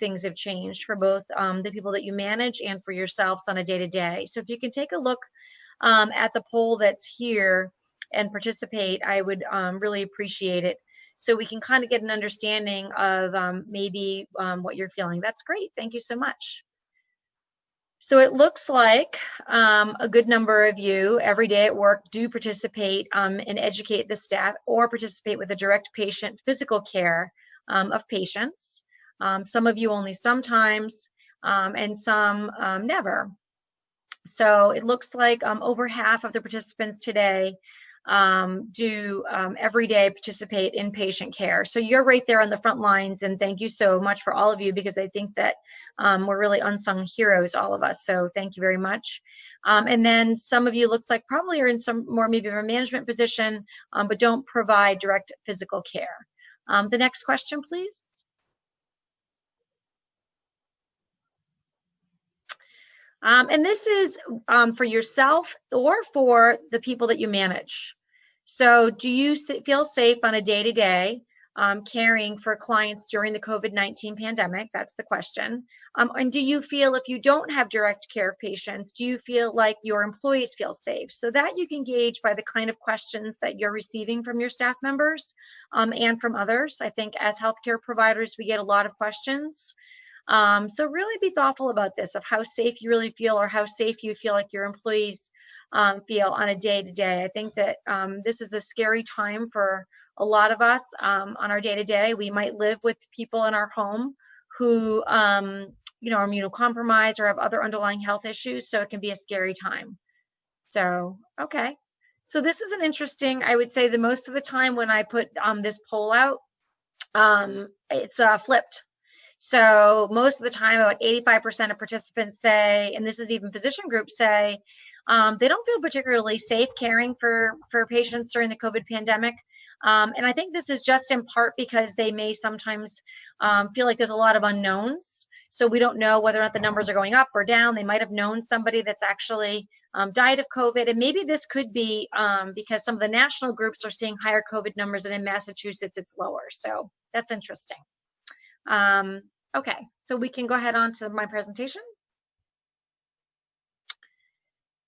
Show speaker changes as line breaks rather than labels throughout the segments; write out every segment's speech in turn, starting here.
things have changed for both the people that you manage and for yourselves on a day-to-day. So if you can take a look at the poll that's here and participate, I would really appreciate it. So we can kind of get an understanding of maybe what you're feeling. That's great. Thank you so much. So it looks like a good number of you every day at work do participate and educate the staff or participate with the direct patient physical care of patients. Some of you only sometimes and some never. So it looks like over half of the participants today do every day participate in patient care. So you're right there on the front lines, and thank you so much for all of you, because I think that we're really unsung heroes, all of us. So thank you very much. And then some of you looks like probably are in some more maybe of a management position, but don't provide direct physical care. The next question, please. And this is for yourself or for the people that you manage. So do you feel safe on a day-to-day caring for clients during the COVID-19 pandemic? That's the question. And do you feel, if you don't have direct care of patients, do you feel like your employees feel safe? So that you can gauge by the kind of questions that you're receiving from your staff members and from others. I think as healthcare providers, we get a lot of questions. So really be thoughtful about this, of how safe you really feel, or how safe you feel like your employees feel on a day-to-day. I think that this is a scary time for a lot of us on our day-to-day. We might live with people in our home who you know, are immunocompromised or have other underlying health issues, so it can be a scary time. So, okay. So this is an interesting, I would say the most of the time when I put this poll out, it's flipped. So most of the time, about 85% of participants say, and this is even physician groups say, they don't feel particularly safe caring for patients during the COVID pandemic. And I think this is just in part because they may sometimes feel like there's a lot of unknowns. So we don't know whether or not the numbers are going up or down. They might have known somebody that's actually died of COVID. And maybe this could be because some of the national groups are seeing higher COVID numbers, and in Massachusetts, it's lower. So that's interesting. Okay, so we can go ahead on to my presentation.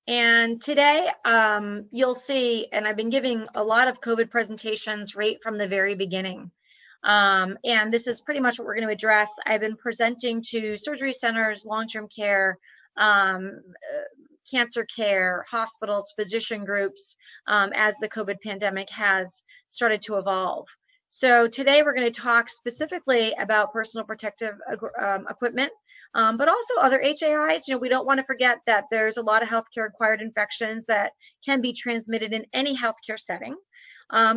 And today, you'll see, and I've been giving a lot of COVID presentations right from the very beginning. And this is pretty much what we're going to address. I've been presenting to surgery centers, long-term care, cancer care, hospitals, physician groups, as the COVID pandemic has started to evolve. So today we're going to talk specifically about personal protective equipment, but also other HAIs. You know, we don't want to forget that there's a lot of healthcare acquired infections that can be transmitted in any healthcare setting.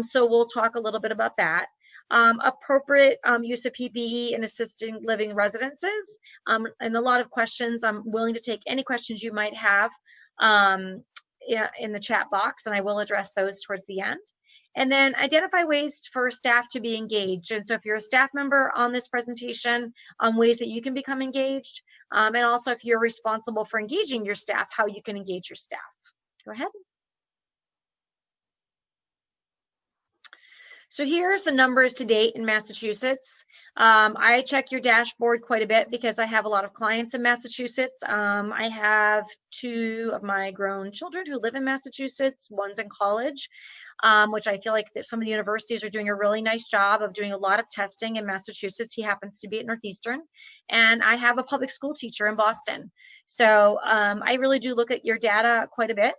So we'll talk a little bit about that. Appropriate use of PPE in assisted living residences, and a lot of questions. I'm willing to take any questions you might have in the chat box, and I will address those towards the end. And then identify ways for staff to be engaged. And so if you're a staff member on this presentation, ways that you can become engaged, and also if you're responsible for engaging your staff, how you can engage your staff. Go ahead. So here's the numbers to date in Massachusetts. I check your dashboard quite a bit because I have a lot of clients in Massachusetts. I have 2 of my grown children who live in Massachusetts. One's in college, which I feel like that some of the universities are doing a really nice job of doing a lot of testing in Massachusetts. He happens to be at Northeastern. And I have a public school teacher in Boston. So I really do look at your data quite a bit.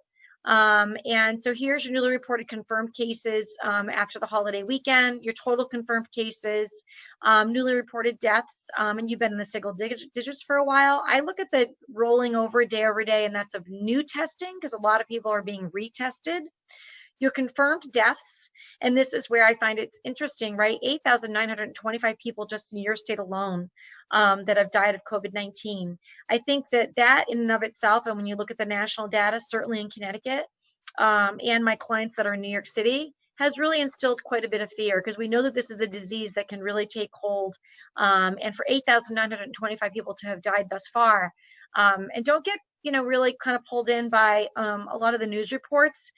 And so here's your newly reported confirmed cases after the holiday weekend, your total confirmed cases, newly reported deaths, and you've been in the single digits for a while. I look at the rolling over day, and that's of new testing because a lot of people are being retested. Your confirmed deaths, and this is where I find it interesting, right? 8,925 people just in your state alone that have died of COVID-19. I think that in and of itself, and when you look at the national data, certainly in Connecticut, and my clients that are in New York City, has really instilled quite a bit of fear because we know that this is a disease that can really take hold. And for 8,925 people to have died thus far, and don't get really kind of pulled in by a lot of the news reports.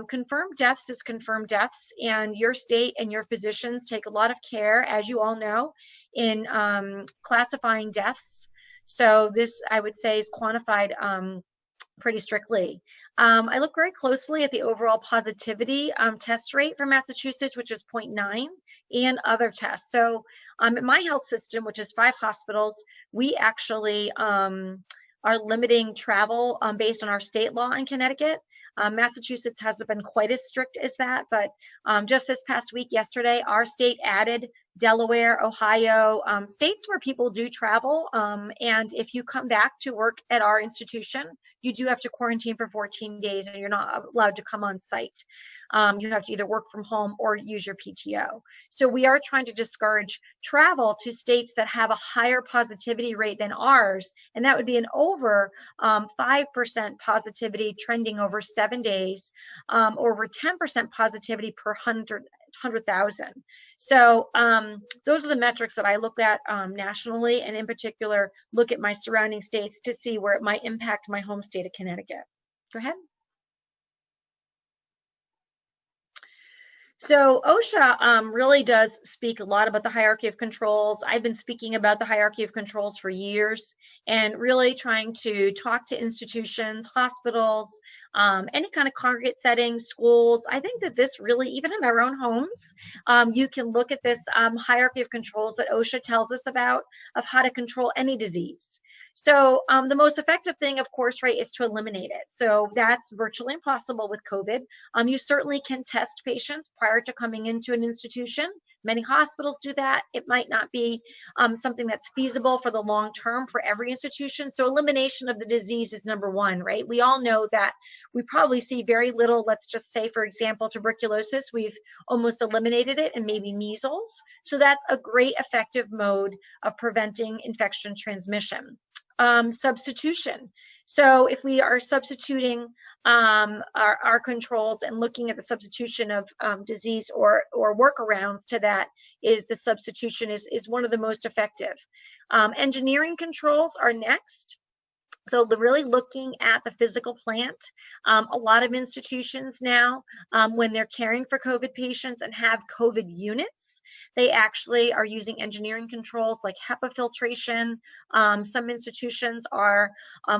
Confirmed deaths is confirmed deaths, and your state and your physicians take a lot of care, as you all know, in classifying deaths. So this, I would say, is quantified pretty strictly. I look very closely at the overall positivity test rate for Massachusetts, which is 0.9, and other tests. So in my health system, which is 5 hospitals, we actually are limiting travel based on our state law in Connecticut. Massachusetts hasn't been quite as strict as that, but just this past week, yesterday, our state added Delaware, Ohio, states where people do travel. And if you come back to work at our institution, you do have to quarantine for 14 days and you're not allowed to come on site. You have to either work from home or use your PTO. So we are trying to discourage travel to states that have a higher positivity rate than ours. And that would be an over 5% positivity trending over 7 days, over 10% positivity per 100,000. So those are the metrics that I look at nationally, and in particular, look at my surrounding states to see where it might impact my home state of Connecticut. Go ahead. So OSHA really does speak a lot about the hierarchy of controls. I've been speaking about the hierarchy of controls for years and really trying to talk to institutions, hospitals, any kind of congregate settings, schools. I think that this really, even in our own homes, you can look at this hierarchy of controls that OSHA tells us about of how to control any disease. So the most effective thing, of course, right, is to eliminate it. So that's virtually impossible with COVID. You certainly can test patients prior to coming into an institution. Many hospitals do that. It might not be something that's feasible for the long term for every institution. So elimination of the disease is number one, right? We all know that we probably see very little, let's just say, for example, tuberculosis. We've almost eliminated it, and maybe measles. So that's a great effective mode of preventing infection transmission. Substitution. So if we are substituting our controls and looking at the substitution of disease or workarounds to that, is the substitution is one of the most effective. Engineering controls are next. So really looking at the physical plant. A lot of institutions now, when they're caring for COVID patients and have COVID units, they actually are using engineering controls like HEPA filtration. Some institutions are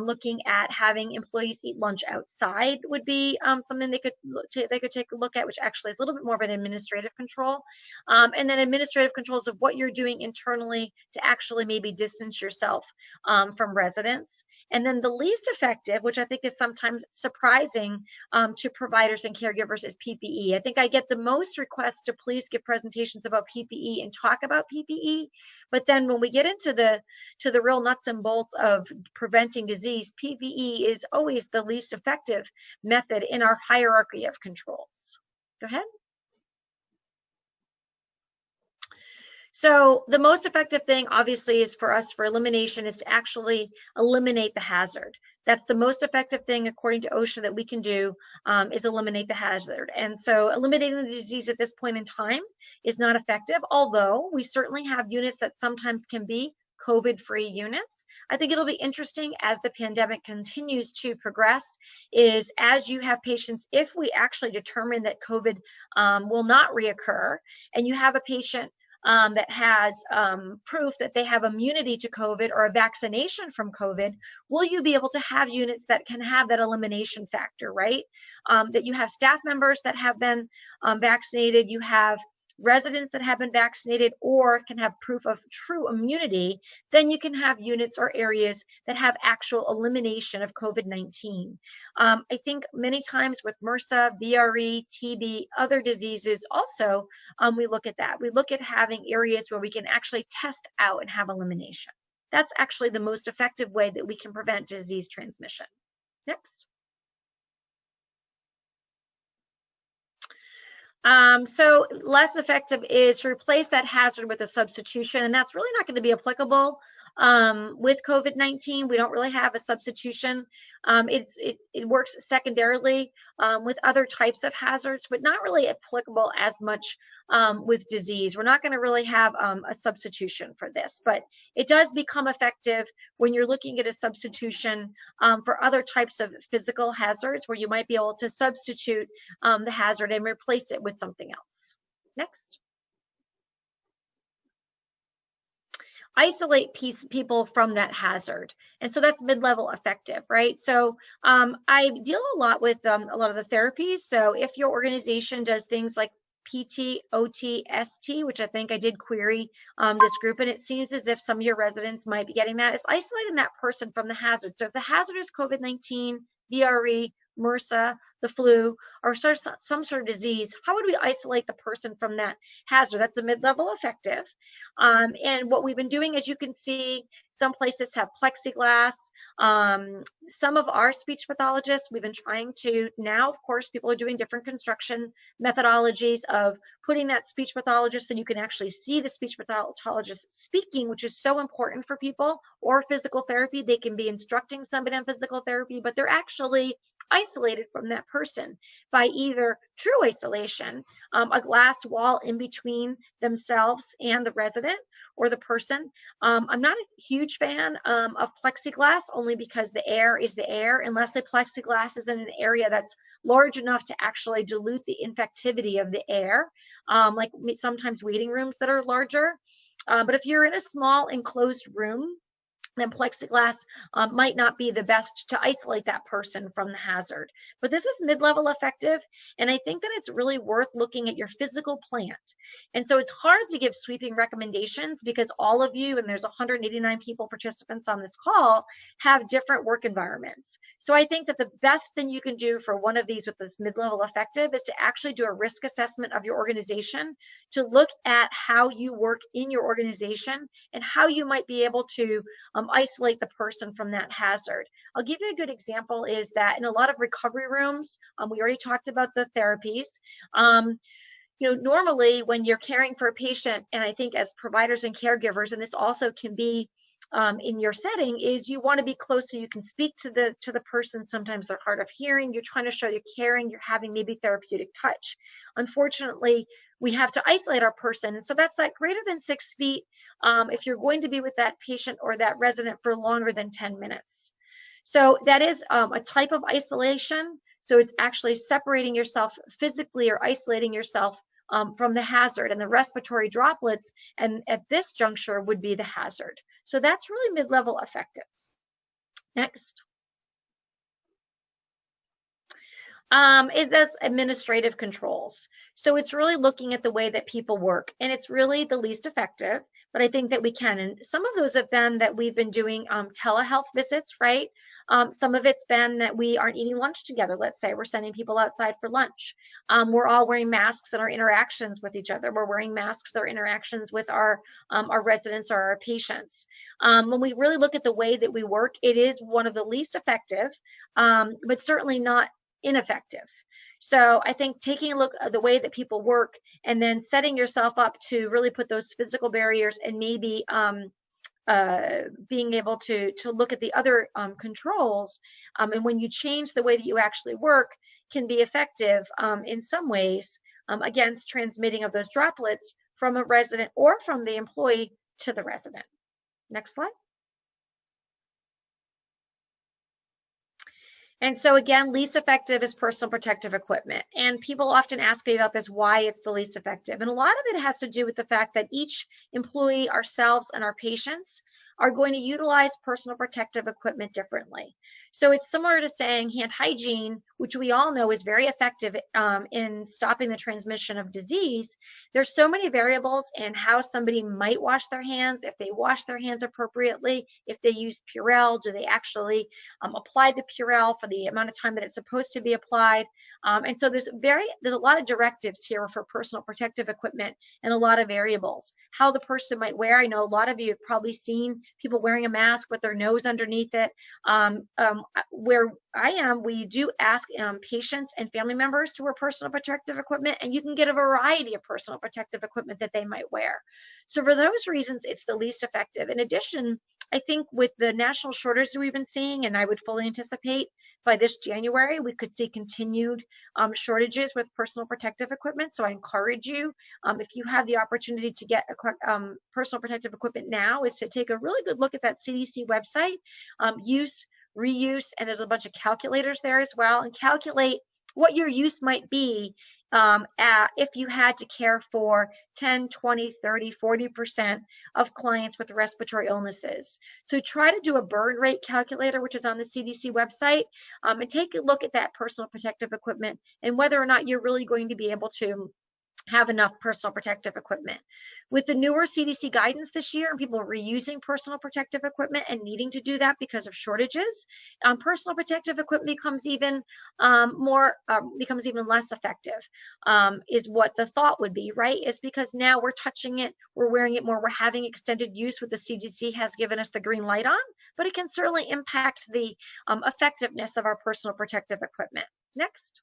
looking at having employees eat lunch outside would be something they could take a look at, which actually is a little bit more of an administrative control. And then administrative controls of what you're doing internally to actually maybe distance yourself from residents. And then the least effective, which I think is sometimes surprising to providers and caregivers, is PPE. I think I get the most requests to please give presentations about PPE and talk about PPE. But then when we get into the real nuts and bolts of preventing disease, PPE is always the least effective method in our hierarchy of controls. Go ahead. So the most effective thing, obviously, is for us for elimination is to actually eliminate the hazard. That's the most effective thing, according to OSHA, that we can do is eliminate the hazard. And so eliminating the disease at this point in time is not effective, although we certainly have units that sometimes can be COVID-free units. I think it'll be interesting as the pandemic continues to progress, is as you have patients, if we actually determine that COVID will not reoccur, and you have a patient that has proof that they have immunity to COVID or a vaccination from COVID, will you be able to have units that can have that elimination factor, right? That you have staff members that have been vaccinated, you have residents that have been vaccinated or can have proof of true immunity, then you can have units or areas that have actual elimination of COVID-19. I think many times with MRSA, VRE, TB, other diseases also, we look at that. We look at having areas where we can actually test out and have elimination. That's actually the most effective way that we can prevent disease transmission. Next. So less effective is to replace that hazard with a substitution, and that's really not going to be applicable with COVID-19. We don't really have a substitution. It works secondarily with other types of hazards, but not really applicable as much with disease. We're not going to really have a substitution for this, but it does become effective when you're looking at a substitution for other types of physical hazards, where you might be able to substitute the hazard and replace it with something else. Next. Isolate people from that hazard. And so that's mid-level effective, right? So I deal a lot with a lot of the therapies. So if your organization does things like PT, OT, ST, which I think I did query this group, and it seems as if some of your residents might be getting that, is isolating that person from the hazard. So if the hazard is COVID-19, VRE, MRSA, the flu, or some sort of disease, how would we isolate the person from that hazard? That's a mid-level effective. And what we've been doing, as you can see, some places have plexiglass. Some of our speech pathologists, we've been trying to, now, of course, people are doing different construction methodologies of putting that speech pathologist so you can actually see the speech pathologist speaking, which is so important for people, or physical therapy. They can be instructing somebody on physical therapy, but they're actually isolated from that person by either true isolation, a glass wall in between themselves and the resident or the person. I'm not a huge fan of plexiglass, only because the air is the air, unless the plexiglass is in an area that's large enough to actually dilute the infectivity of the air, like sometimes waiting rooms that are larger. But if you're in a small enclosed room, then plexiglass might not be the best to isolate that person from the hazard. But this is mid-level effective, and I think that it's really worth looking at your physical plant. And so it's hard to give sweeping recommendations because all of you, and there's 189 participants on this call, have different work environments. So I think that the best thing you can do for one of these with this mid-level effective is to actually do a risk assessment of your organization, to look at how you work in your organization and how you might be able to isolate the person from that hazard. I'll give you a good example is that in a lot of recovery rooms, we already talked about the therapies. Normally when you're caring for a patient, and I think as providers and caregivers, and this also can be in your setting, is you want to be close so you can speak to the person. Sometimes they're hard of hearing. You're trying to show you're caring. You're having maybe therapeutic touch. Unfortunately, we have to isolate our person. And so that's that greater than 6 feet if you're going to be with that patient or that resident for longer than 10 minutes. So that is a type of isolation. So it's actually separating yourself physically or isolating yourself from the hazard, and the respiratory droplets, and at this juncture would be the hazard. So that's really mid-level effective. Next. Is this administrative controls. So it's really looking at the way that people work, and it's really the least effective, but I think that we can. And some of those have been that we've been doing telehealth visits, right? Some of it's been that we aren't eating lunch together. Let's say we're sending people outside for lunch. We're all wearing masks in our interactions with each other. We're wearing masks or interactions with our residents or our patients. When we really look at the way that we work, it is one of the least effective, but certainly not ineffective. So I think taking a look at the way that people work and then setting yourself up to really put those physical barriers, and maybe being able to look at the other controls, and when you change the way that you actually work, can be effective in some ways against transmitting of those droplets from a resident or from the employee to the resident. Next slide. And so again, least effective is personal protective equipment. And people often ask me about this, why it's the least effective. And a lot of it has to do with the fact that each employee, ourselves, and our patients are going to utilize personal protective equipment differently. So it's similar to saying hand hygiene, which we all know is very effective in stopping the transmission of disease. There's so many variables in how somebody might wash their hands, if they wash their hands appropriately, if they use Purell, do they actually apply the Purell for the amount of time that it's supposed to be applied. And so there's a lot of directives here for personal protective equipment, and a lot of variables. How the person might wear. I know a lot of you have probably seen people wearing a mask with their nose underneath it. Where I am, we do ask patients and family members to wear personal protective equipment, and you can get a variety of personal protective equipment that they might wear. So for those reasons, it's the least effective. In addition, I think with the national shortages we've been seeing, and I would fully anticipate by this January, we could see continued shortages with personal protective equipment. So I encourage you, if you have the opportunity to get personal protective equipment now, is to take a really good look at that CDC website, use, reuse, and there's a bunch of calculators there as well, and calculate what your use might be if you had to care for 10, 20, 30, 40% of clients with respiratory illnesses. So try to do a burn rate calculator, which is on the CDC website, and take a look at that personal protective equipment and whether or not you're really going to be able to have enough personal protective equipment. With the newer CDC guidance this year and people reusing personal protective equipment and needing to do that because of shortages, personal protective equipment becomes even less effective, is what the thought would be, right? Is because now we're touching it, we're wearing it more, we're having extended use, what the CDC has given us the green light on, but it can certainly impact the effectiveness of our personal protective equipment. Next.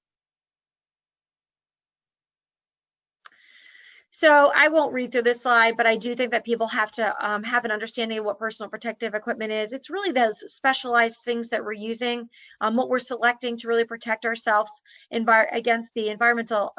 So I won't read through this slide, but I do think that people have to have an understanding of what personal protective equipment is. It's really those specialized things that we're using, what we're selecting to really protect ourselves against the environmental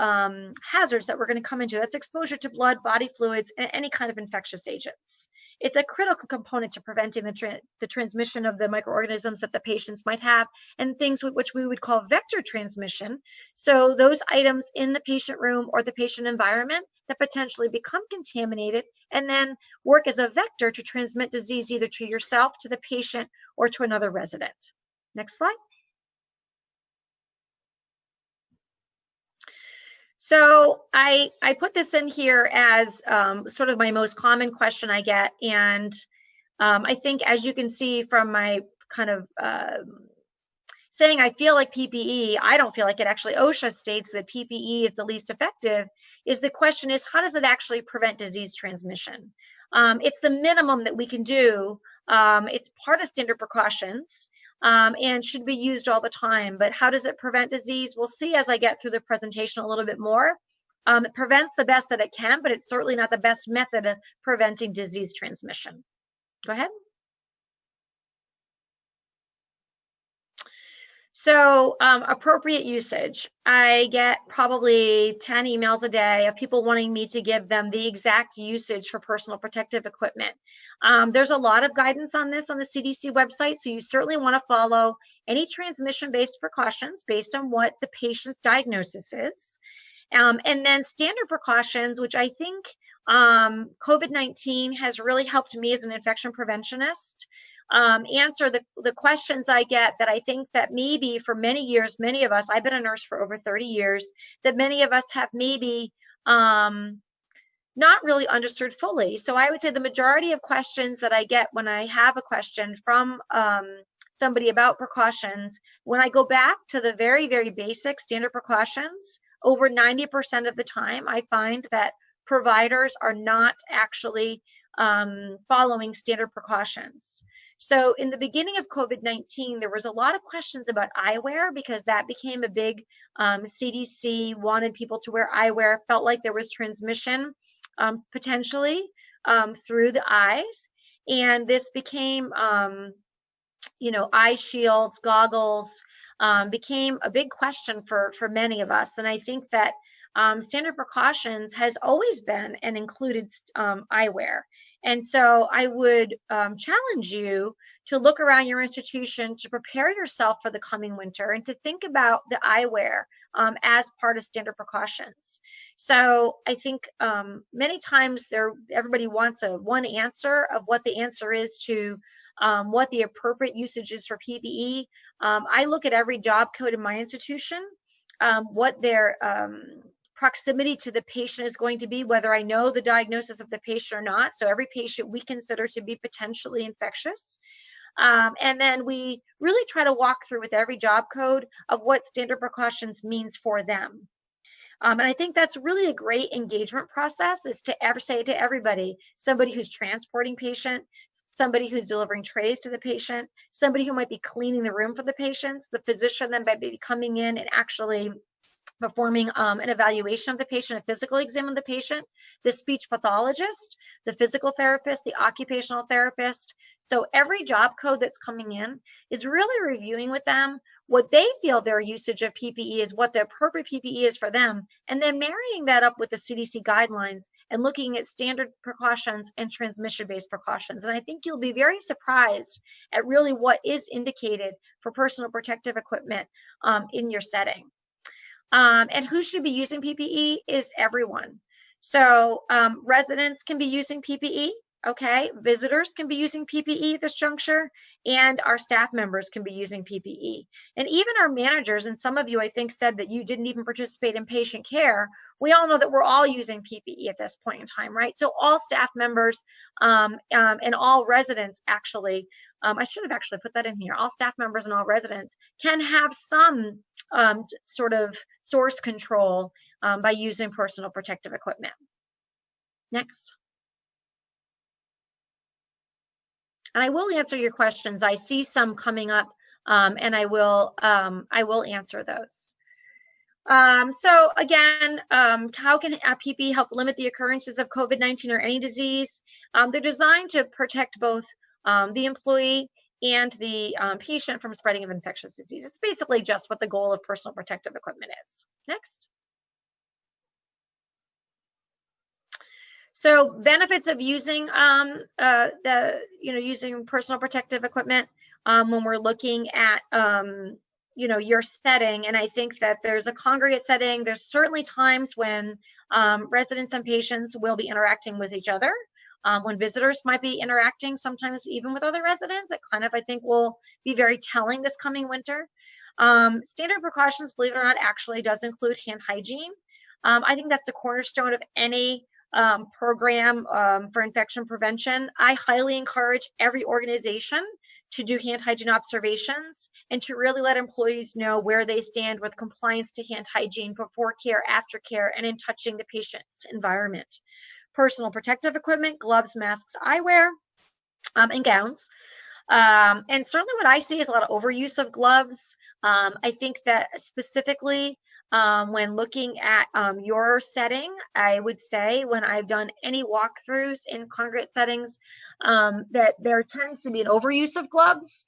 hazards that we're going to come into. That's exposure to blood, body fluids, and any kind of infectious agents. It's a critical component to preventing the transmission of the microorganisms that the patients might have, and things which we would call vector transmission. So those items in the patient room or the patient environment that potentially become contaminated and then work as a vector to transmit disease either to yourself, to the patient, or to another resident. Next slide. So I put this in here as sort of my most common question I get, and I think, as you can see from my kind of saying I feel like PPE, I don't feel like it. Actually, OSHA states that PPE is the least effective. The question is, how does it actually prevent disease transmission? It's the minimum that we can do. It's part of standard precautions and should be used all the time. But how does it prevent disease? We'll see as I get through the presentation a little bit more. It prevents the best that it can, but it's certainly not the best method of preventing disease transmission. Go ahead. So appropriate usage. I get probably 10 emails a day of people wanting me to give them the exact usage for personal protective equipment. There's a lot of guidance on this on the CDC website, so you certainly want to follow any transmission-based precautions based on what the patient's diagnosis is. And then standard precautions, which I think COVID-19 has really helped me as an infection preventionist answer the questions I get that I think that maybe for many years, many of us, I've been a nurse for over 30 years, that many of us have maybe not really understood fully. So I would say the majority of questions that I get when I have a question from somebody about precautions, when I go back to the very, very basic standard precautions, over 90% of the time, I find that providers are not actually following standard precautions. So in the beginning of COVID-19, there was a lot of questions about eyewear because that became a big CDC wanted people to wear eyewear, felt like there was transmission potentially through the eyes. And this became, eye shields, goggles, became a big question for many of us. And I think that standard precautions has always been and included eyewear. And so I would challenge you to look around your institution to prepare yourself for the coming winter and to think about the eyewear as part of standard precautions. So I think many times everybody wants one answer of what the answer is to what the appropriate usage is for PPE. I look at every job code in my institution, what their proximity to the patient is going to be, whether I know the diagnosis of the patient or not. So every patient we consider to be potentially infectious. And then we really try to walk through with every job code of what standard precautions means for them. And I think that's really a great engagement process, is to say to everybody, somebody who's transporting patient, somebody who's delivering trays to the patient, somebody who might be cleaning the room for the patients, the physician then might be coming in and actually performing an evaluation of the patient, a physical exam of the patient, the speech pathologist, the physical therapist, the occupational therapist. So every job code that's coming in is really reviewing with them what they feel their usage of PPE is, what the appropriate PPE is for them, and then marrying that up with the CDC guidelines and looking at standard precautions and transmission-based precautions. And I think you'll be very surprised at really what is indicated for personal protective equipment in your setting. And who should be using PPE is everyone. So residents can be using PPE, okay? Visitors can be using PPE at this juncture, and our staff members can be using PPE. And even our managers, and some of you I think said that you didn't even participate in patient care, we all know that we're all using PPE at this point in time, right? So all staff members and all residents actually, I should have actually put that in here, all staff members and all residents can have some sort of source control by using personal protective equipment. Next. And I will answer your questions. I see some coming up, and I will answer those. So again, how can PPE help limit the occurrences of COVID-19 or any disease? They're designed to protect both the employee and the patient from spreading of infectious disease. It's basically just what the goal of personal protective equipment is. Next. So benefits of using using personal protective equipment when we're looking at your setting, and I think that there's a congregate setting. There's certainly times when residents and patients will be interacting with each other. When visitors might be interacting, sometimes even with other residents, it kind of, I think, will be very telling this coming winter. Standard precautions, believe it or not, actually does include hand hygiene. I think that's the cornerstone of any program for infection prevention. I highly encourage every organization to do hand hygiene observations and to really let employees know where they stand with compliance to hand hygiene before care, after care, and in touching the patient's environment. Personal protective equipment, gloves, masks, eyewear, and gowns. And certainly what I see is a lot of overuse of gloves. I think that specifically when looking at your setting, I would say when I've done any walkthroughs in congregate settings, that there tends to be an overuse of gloves.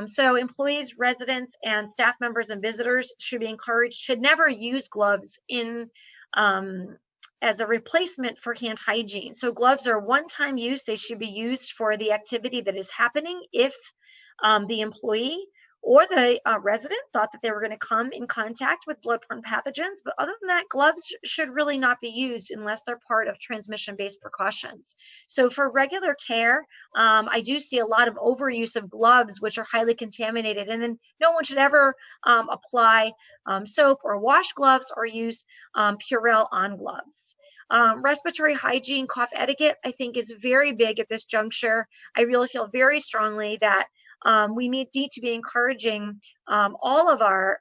So employees, residents, and staff members and visitors should be encouraged, should never use gloves in as a replacement for hand hygiene. So gloves are one-time use. They should be used for the activity that is happening if the employee or the resident thought that they were going to come in contact with blood-borne pathogens. But other than that, gloves should really not be used unless they're part of transmission-based precautions. So for regular care, I do see a lot of overuse of gloves, which are highly contaminated. And then no one should ever apply soap or wash gloves or use Purell on gloves. Respiratory hygiene, cough etiquette, I think is very big at this juncture. I really feel very strongly that we need to be encouraging all of our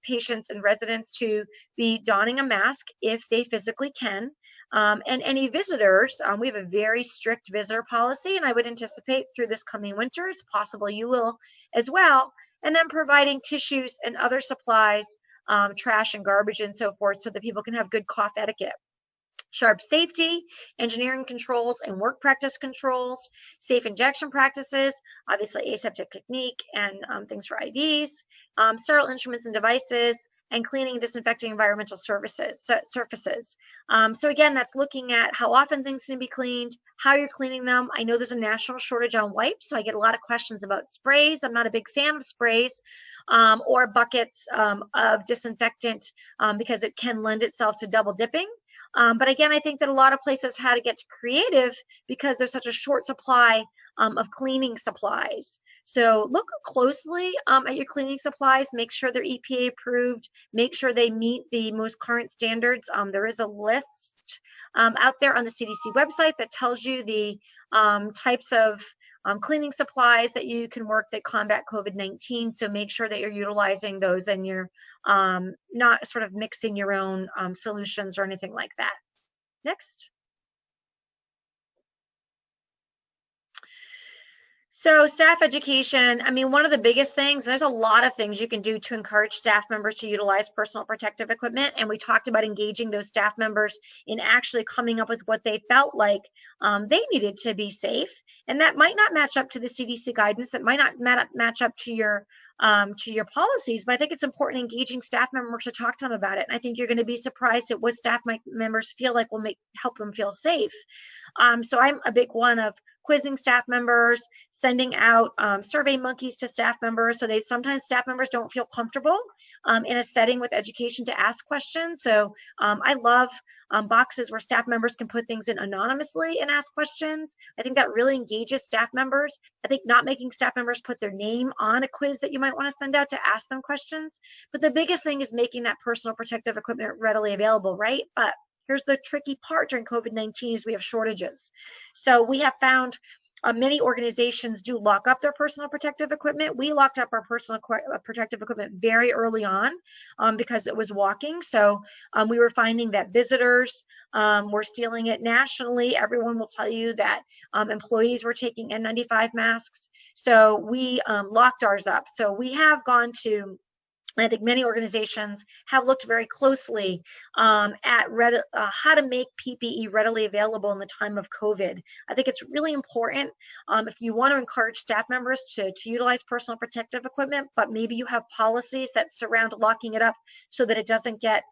patients and residents to be donning a mask if they physically can. And any visitors, we have a very strict visitor policy, and I would anticipate through this coming winter, it's possible you will as well. And then providing tissues and other supplies, trash and garbage and so forth, so that people can have good cough etiquette. Sharp safety, engineering controls, and work practice controls, safe injection practices, obviously aseptic technique and things for IVs, sterile instruments and devices, and cleaning and disinfecting environmental surfaces. So again, that's looking at how often things can be cleaned, how you're cleaning them. I know there's a national shortage on wipes, so I get a lot of questions about sprays. I'm not a big fan of sprays or buckets of disinfectant because it can lend itself to double dipping. But again, I think that a lot of places have had to get creative because there's such a short supply of cleaning supplies. So look closely at your cleaning supplies, make sure they're EPA approved, make sure they meet the most current standards. There is a list out there on the CDC website that tells you the types of cleaning supplies that you can work that combat COVID-19. So make sure that you're utilizing those and you're not sort of mixing your own solutions or anything like that. Next. So staff education, I mean, one of the biggest things, there's a lot of things you can do to encourage staff members to utilize personal protective equipment. And we talked about engaging those staff members in actually coming up with what they felt like they needed to be safe. And that might not match up to the CDC guidance. It might not match up to your policies, but I think it's important engaging staff members to talk to them about it. And I think you're going to be surprised at what staff members feel like will help them feel safe. So I'm a big one of quizzing staff members, sending out survey monkeys to staff members. So sometimes staff members don't feel comfortable in a setting with education to ask questions. So I love boxes where staff members can put things in anonymously and ask questions. I think that really engages staff members. I think not making staff members put their name on a quiz that you might want to send out to ask them questions. But the biggest thing is making that personal protective equipment readily available, right? But here's the tricky part during COVID-19 is we have shortages. So we have found many organizations do lock up their personal protective equipment. We locked up our personal protective equipment very early on because it was walking. So we were finding that visitors were stealing it nationally. Everyone will tell you that employees were taking N95 masks. So we locked ours up. So we have gone to, I think many organizations have looked very closely at how to make PPE readily available in the time of COVID. I think it's really important if you want to encourage staff members to utilize personal protective equipment, but maybe you have policies that surround locking it up so that it doesn't get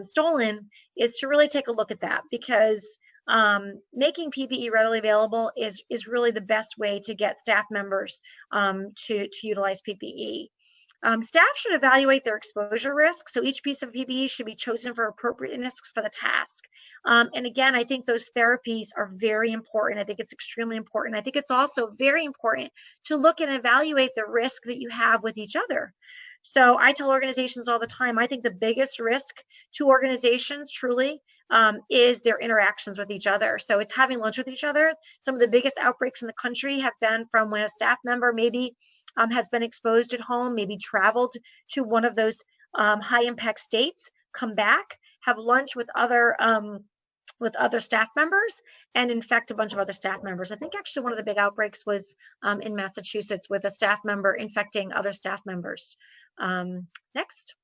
stolen, is to really take a look at that, because making PPE readily available is really the best way to get staff members to utilize PPE. Staff should evaluate their exposure risk. So each piece of PPE should be chosen for appropriateness for the task. And again, I think those therapies are very important. I think it's extremely important. I think it's also very important to look and evaluate the risk that you have with each other. So I tell organizations all the time, I think the biggest risk to organizations truly is their interactions with each other. So it's having lunch with each other. Some of the biggest outbreaks in the country have been from when a staff member maybe has been exposed at home, maybe traveled to one of those high impact states, come back, have lunch with other staff members, and infect a bunch of other staff members. I think actually one of the big outbreaks was in Massachusetts with a staff member infecting other staff members. Next.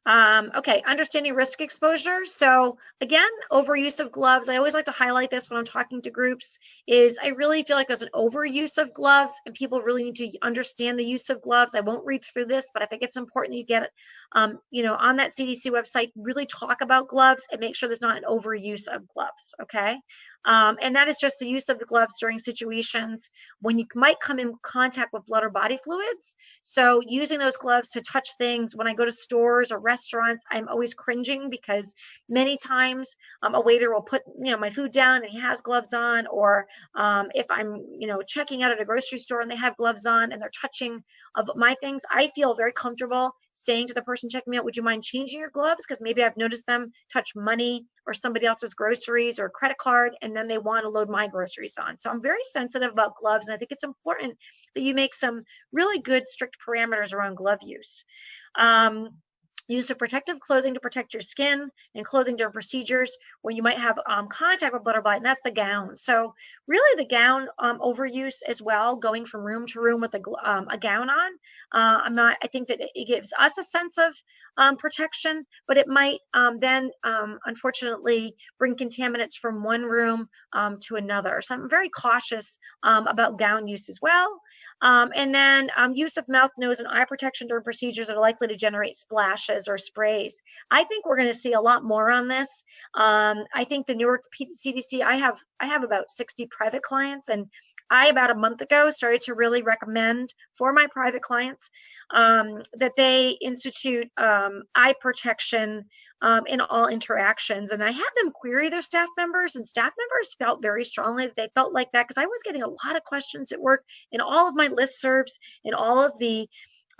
Okay, understanding risk exposure. So again, overuse of gloves. I always like to highlight this when I'm talking to groups, is I really feel like there's an overuse of gloves and people really need to understand the use of gloves. I won't read through this, but I think it's important that you get it, on that CDC website, really talk about gloves and make sure there's not an overuse of gloves, okay? And that is just the use of the gloves during situations when you might come in contact with blood or body fluids. So using those gloves to touch things. When I go to stores or restaurants, I'm always cringing because many times a waiter will put my food down and he has gloves on, or if I'm checking out at a grocery store and they have gloves on and they're touching of my things, I feel very comfortable saying to the person checking me out, would you mind changing your gloves? Because maybe I've noticed them touch money or somebody else's groceries or a credit card, and then they want to load my groceries on. So I'm very sensitive about gloves, and I think it's important that you make some really good strict parameters around glove use. Use of protective clothing to protect your skin, and clothing during procedures where you might have contact with blood or body, and that's the gown. So really the gown overuse as well, going from room to room with a gown on. I think that it gives us a sense of protection, but it might then unfortunately bring contaminants from one room to another. So I'm very cautious about gown use as well. And then use of mouth, nose, and eye protection during procedures that are likely to generate splashes or sprays. I think we're going to see a lot more on this. I think the Newark CDC, I have about 60 private clients, and I, about a month ago, started to really recommend for my private clients that they institute eye protection in all interactions. And I had them query their staff members, and staff members felt very strongly that they felt like that, because I was getting a lot of questions at work in all of my listservs, in all of the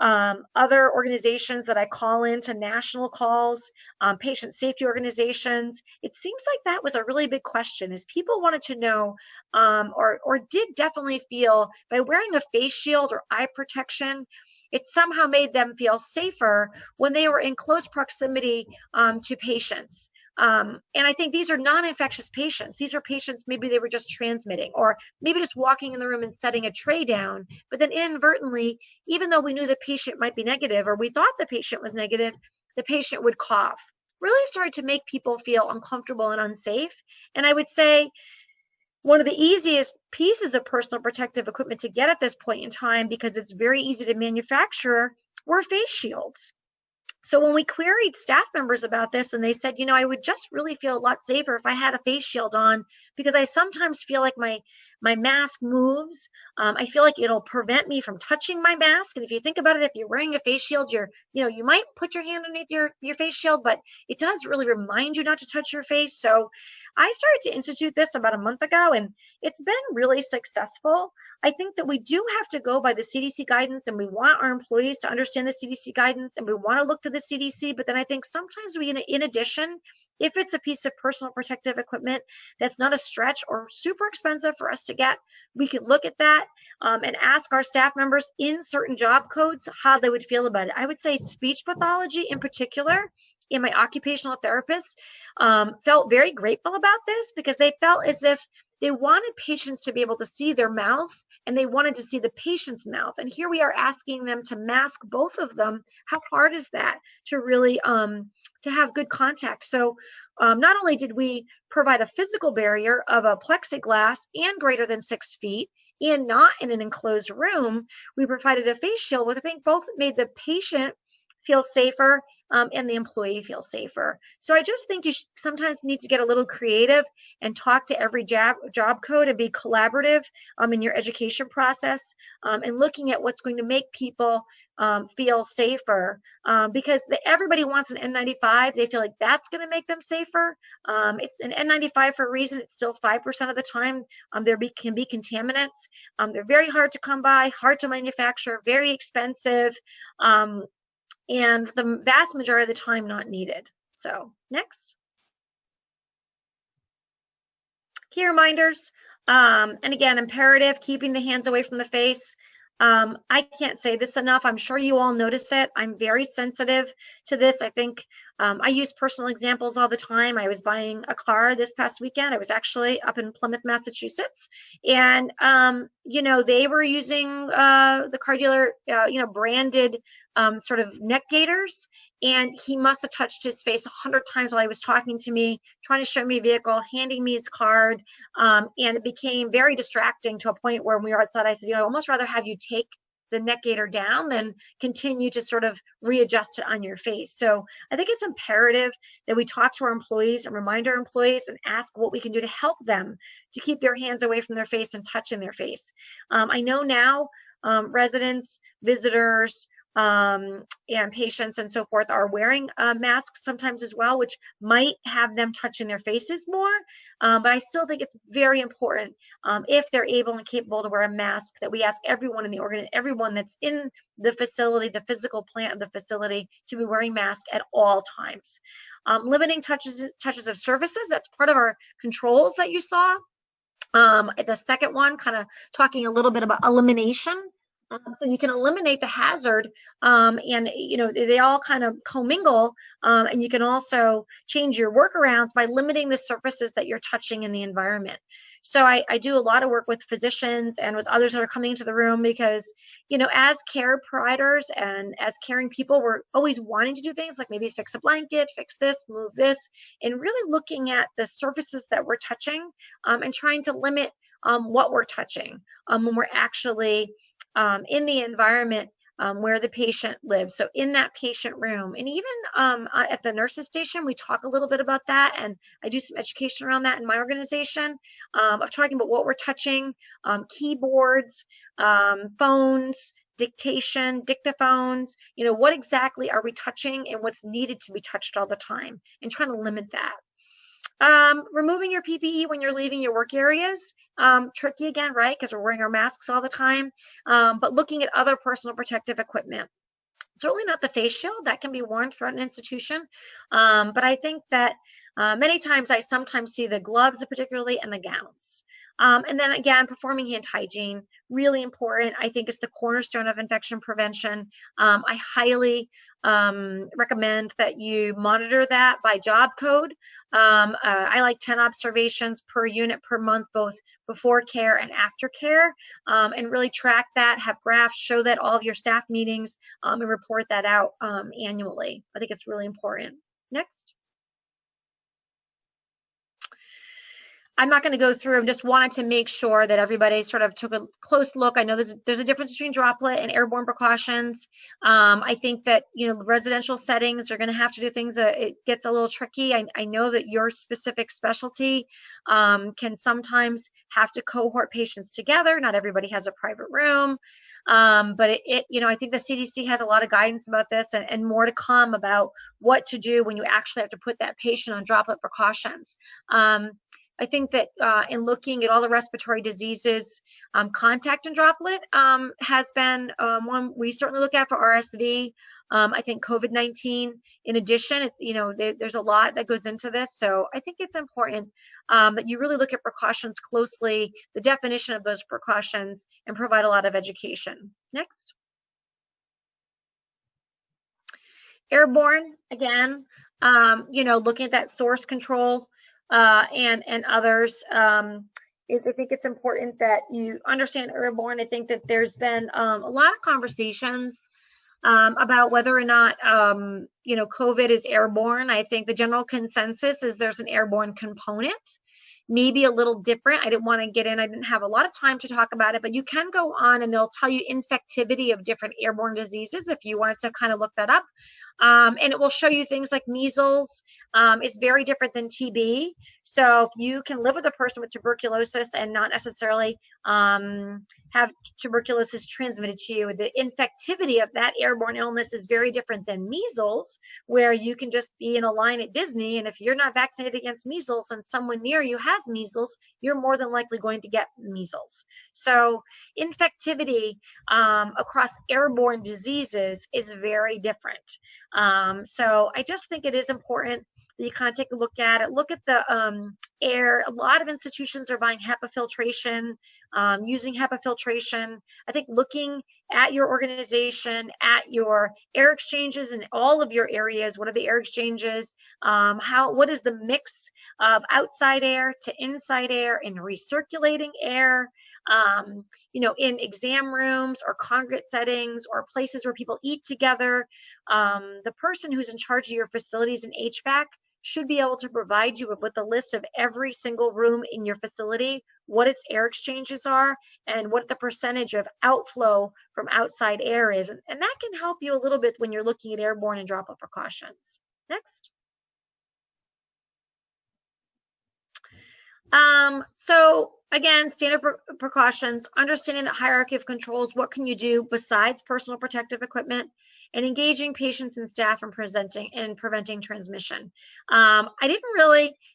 other organizations that I call into national calls, patient safety organizations. It seems like that was a really big question, is people wanted to know or did definitely feel by wearing a face shield or eye protection, it somehow made them feel safer when they were in close proximity to patients. And I think these are non-infectious patients. These are patients, maybe they were just transmitting, or maybe just walking in the room and setting a tray down, but then inadvertently, even though we knew the patient might be negative, or we thought the patient was negative, the patient would cough. Really started to make people feel uncomfortable and unsafe. And I would say one of the easiest pieces of personal protective equipment to get at this point in time, because it's very easy to manufacture, were face shields. So when we queried staff members about this, and they said, you know, I would just really feel a lot safer if I had a face shield on, because I sometimes feel like my mask moves. I feel like it'll prevent me from touching my mask. And if you think about it, if you're wearing a face shield, you might put your hand underneath your face shield, but it does really remind you not to touch your face. So I started to institute this about a month ago, and it's been really successful. I think that we do have to go by the CDC guidance, and we want our employees to understand the CDC guidance, and we want to look to the CDC. But then I think sometimes in addition, if it's a piece of personal protective equipment that's not a stretch or super expensive for us to get, we can look at that and ask our staff members in certain job codes how they would feel about it. I would say speech pathology in particular, and my occupational therapists felt very grateful about this, because they felt as if they wanted patients to be able to see their mouth, and they wanted to see the patient's mouth. And here we are asking them to mask both of them. How hard is that to really to have good contact? So not only did we provide a physical barrier of a plexiglass and greater than 6 feet, and not in an enclosed room, we provided a face shield, which I think both made the patient feel safer and the employee feel safer. So I just think you sometimes need to get a little creative and talk to every job code and be collaborative in your education process and looking at what's going to make people feel safer, because everybody wants an N95. They feel like that's going to make them safer. It's an N95 for a reason. It's still 5% of the time there can be contaminants. They're very hard to come by, hard to manufacture, very expensive. And the vast majority of the time not needed. So next. Key reminders, and again, imperative, keeping the hands away from the face. I can't say this enough. I'm sure you all notice it. I'm very sensitive to this. I think I use personal examples all the time. I was buying a car this past weekend. I was actually up in Plymouth, Massachusetts, and they were using the car dealer, branded sort of neck gaiters, and he must have touched his face 100 times while he was talking to me, trying to show me a vehicle, handing me his card, and it became very distracting to a point where when we were outside, I said, I'd almost rather have you take the neck gaiter down than continue to sort of readjust it on your face. So I think it's imperative that we talk to our employees and remind our employees and ask what we can do to help them to keep their hands away from their face and touching their face. I know now residents, visitors, and patients and so forth are wearing masks sometimes as well, which might have them touching their faces more. But I still think it's very important if they're able and capable to wear a mask, that we ask everyone in the everyone that's in the facility, the physical plant of the facility, to be wearing masks at all times. Limiting touches of surfaces, that's part of our controls that you saw. The second one, kind of talking a little bit about elimination. So you can eliminate the hazard, and they all kind of commingle, and you can also change your workarounds by limiting the surfaces that you're touching in the environment. So I do a lot of work with physicians and with others that are coming into the room, because as care providers and as caring people, we're always wanting to do things like maybe fix a blanket, fix this, move this, and really looking at the surfaces that we're touching and trying to limit what we're touching when we're actually in the environment where the patient lives. So in that patient room, and even at the nurses station, we talk a little bit about that, and I do some education around that in my organization of talking about what we're touching, keyboards, phones, dictation, dictaphones, what exactly are we touching and what's needed to be touched all the time, and trying to limit that. Removing your PPE when you're leaving your work areas, tricky again, right? Because we're wearing our masks all the time, but looking at other personal protective equipment. Certainly not the face shield, that can be worn throughout an institution, but I think that many times I sometimes see the gloves particularly and the gowns. And then again, performing hand hygiene, really important. I think it's the cornerstone of infection prevention. I highly recommend that you monitor that by job code. I like 10 observations per unit per month, both before care and after care, and really track that, have graphs, show that all of your staff meetings, and report that out annually. I think it's really important. Next. I'm not going to go through. I just wanted to make sure that everybody sort of took a close look. I know there's a difference between droplet and airborne precautions. I think that, residential settings are going to have to do things that it gets a little tricky. I know that your specific specialty can sometimes have to cohort patients together. Not everybody has a private room. But I think the CDC has a lot of guidance about this and more to come about what to do when you actually have to put that patient on droplet precautions. I think that in looking at all the respiratory diseases, contact and droplet has been one we certainly look at for RSV. I think COVID-19, in addition, there's a lot that goes into this. So I think it's important that you really look at precautions closely, the definition of those precautions, and provide a lot of education. Next. Airborne, again, looking at that source control and others. I think it's important that you understand airborne. I think that there's been a lot of conversations about whether or not, COVID is airborne. I think the general consensus is there's an airborne component, maybe a little different. I didn't want to get in. I didn't have a lot of time to talk about it, but you can go on and they'll tell you infectivity of different airborne diseases if you wanted to kind of look that up. And it will show you things like measles is very different than TB. So if you can live with a person with tuberculosis and not necessarily have tuberculosis transmitted to you, the infectivity of that airborne illness is very different than measles, where you can just be in a line at Disney, and if you're not vaccinated against measles and someone near you has measles, you're more than likely going to get measles. So infectivity across airborne diseases is very different. So I just think it is important that you kind of take a look at it. Look at the air. A lot of institutions are buying HEPA filtration, using HEPA filtration. I think looking at your organization, at your air exchanges in all of your areas. What are the air exchanges? What is the mix of outside air to inside air and recirculating air? In exam rooms or congregate settings or places where people eat together, the person who's in charge of your facilities and HVAC should be able to provide you with a list of every single room in your facility, what its air exchanges are, and what the percentage of outflow from outside air is. And that can help you a little bit when you're looking at airborne and droplet precautions. Next. So again, standard precautions, understanding the hierarchy of controls, what can you do besides personal protective equipment, and engaging patients and staff in preventing transmission.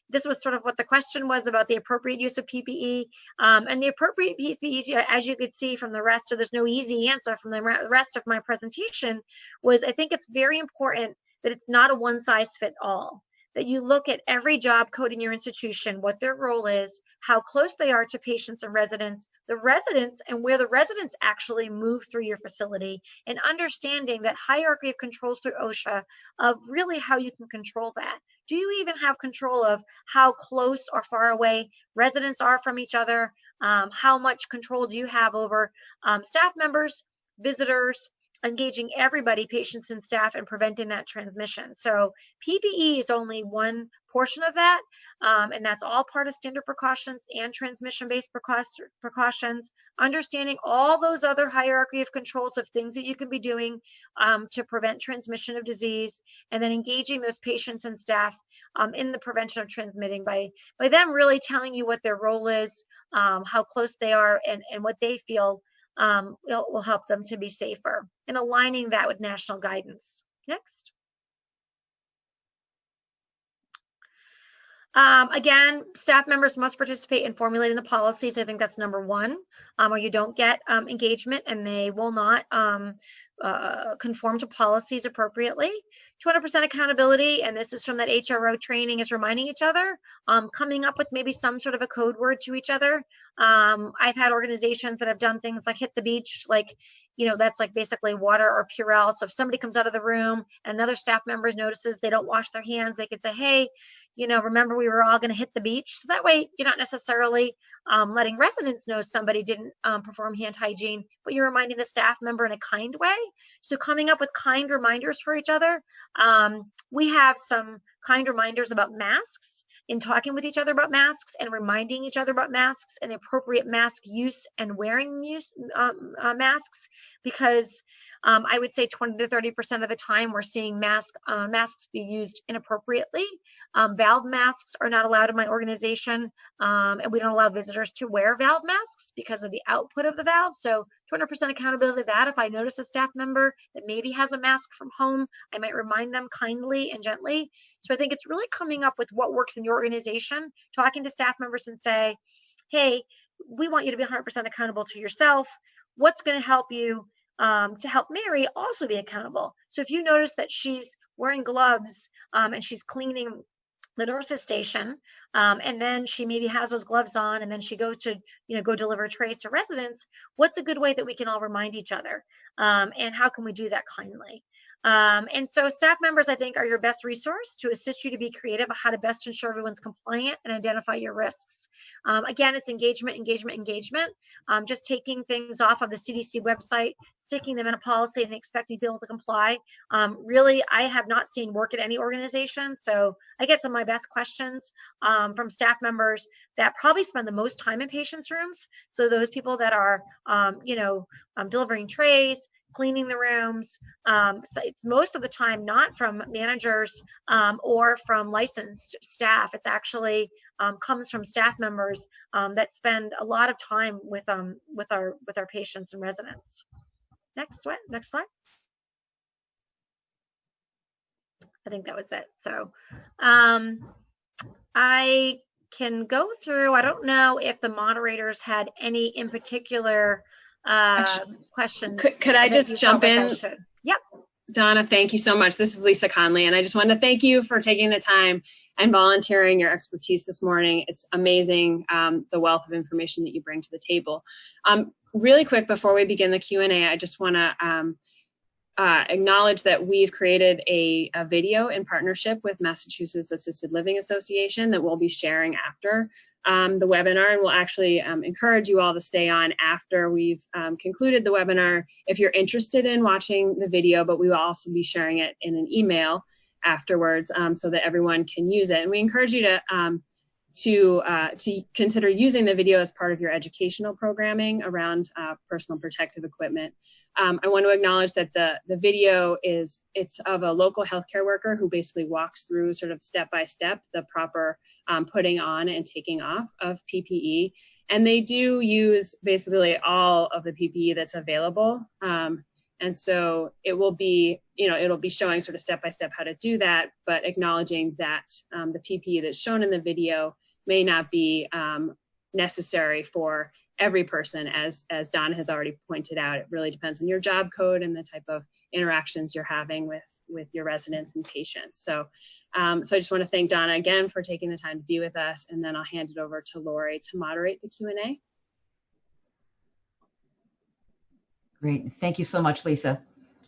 This was sort of what the question was about the appropriate use of PPE, and the appropriate PPE, as you could see from the rest of, there's no easy answer from the rest of my presentation, was I think it's very important that it's not a one size fits all. That you look at every job code in your institution, what their role is, how close they are to patients and residents, and where the residents actually move through your facility, and understanding that hierarchy of controls through OSHA of really how you can control that. Do you even have control of how close or far away residents are from each other? How much control do you have over staff members, visitors, engaging everybody, patients and staff, and preventing that transmission? So PPE is only one portion of that, and that's all part of standard precautions and transmission-based precautions. Understanding all those other hierarchy of controls of things that you can be doing to prevent transmission of disease, and then engaging those patients and staff in the prevention of transmitting by them really telling you what their role is, how close they are, and what they feel will help them to be safer, and aligning that with national guidance. Next. Again, staff members must participate in formulating the policies. I think that's number one, or you don't get engagement and they will not conform to policies appropriately. 200% accountability, and this is from that HRO training, is reminding each other, coming up with maybe some sort of a code word to each other. I've had organizations that have done things like hit the beach, like, that's like basically water or Purell. So if somebody comes out of the room and another staff member notices they don't wash their hands, they could say, hey, remember we were all going to hit the beach. So that way you're not necessarily letting residents know somebody didn't perform hand hygiene, but you're reminding the staff member in a kind way. So coming up with kind reminders for each other. We have some kind reminders about masks, in talking with each other about masks and reminding each other about masks and appropriate mask use and wearing masks, because I would say 20 to 30% of the time we're seeing masks be used inappropriately. Valve masks are not allowed in my organization, and we don't allow visitors to wear valve masks because of the output of the valve. So 200% accountability of that. If I notice a staff member that maybe has a mask from home, I might remind them kindly and gently. So I think it's really coming up with what works in your organization, talking to staff members and say, hey, we want you to be 100% accountable to yourself. What's going to help you to help Mary also be accountable? So if you notice that she's wearing gloves and she's cleaning the nurse's station, and then she maybe has those gloves on and then she goes to go deliver trays to residents, what's a good way that we can all remind each other, and how can we do that kindly? And so staff members, I think, are your best resource to assist you to be creative on how to best ensure everyone's compliant and identify your risks. Again, it's engagement, engagement, engagement. Just taking things off of the CDC website, sticking them in a policy and expecting people to comply. Really, I have not seen work at any organization. So I get some of my best questions from staff members that probably spend the most time in patients' rooms. So those people that are, delivering trays, cleaning the rooms. So it's most of the time not from managers or from licensed staff. It's actually comes from staff members that spend a lot of time with our patients and residents. Next slide. I think that was it. So I can go through. I don't know if the moderators had any in particular questions.
Could I just jump in?
Yep.
Donna, thank you so much. This is Lisa Conley, and I just wanted to thank you for taking the time and volunteering your expertise this morning. It's amazing, the wealth of information that you bring to the table. Really quick, before we begin the Q&A, I just want to acknowledge that we've created a video in partnership with Massachusetts Assisted Living Association that we'll be sharing after the webinar, and we'll actually encourage you all to stay on after we've concluded the webinar if you're interested in watching the video, but we will also be sharing it in an email afterwards so that everyone can use it. And we encourage you to consider using the video as part of your educational programming around personal protective equipment. I want to acknowledge that the video it's of a local healthcare worker who basically walks through sort of step by step the proper putting on and taking off of PPE. And they do use basically all of the PPE that's available. And so it will be, it'll be showing sort of step by step how to do that, but acknowledging that the PPE that's shown in the video may not be necessary for every person, as Donna has already pointed out. It really depends on your job code and the type of interactions you're having with your residents and patients. So, so I just want to thank Donna again for taking the time to be with us, and then I'll hand it over to Lori to moderate the Q&A.
Great, thank you so much, Lisa.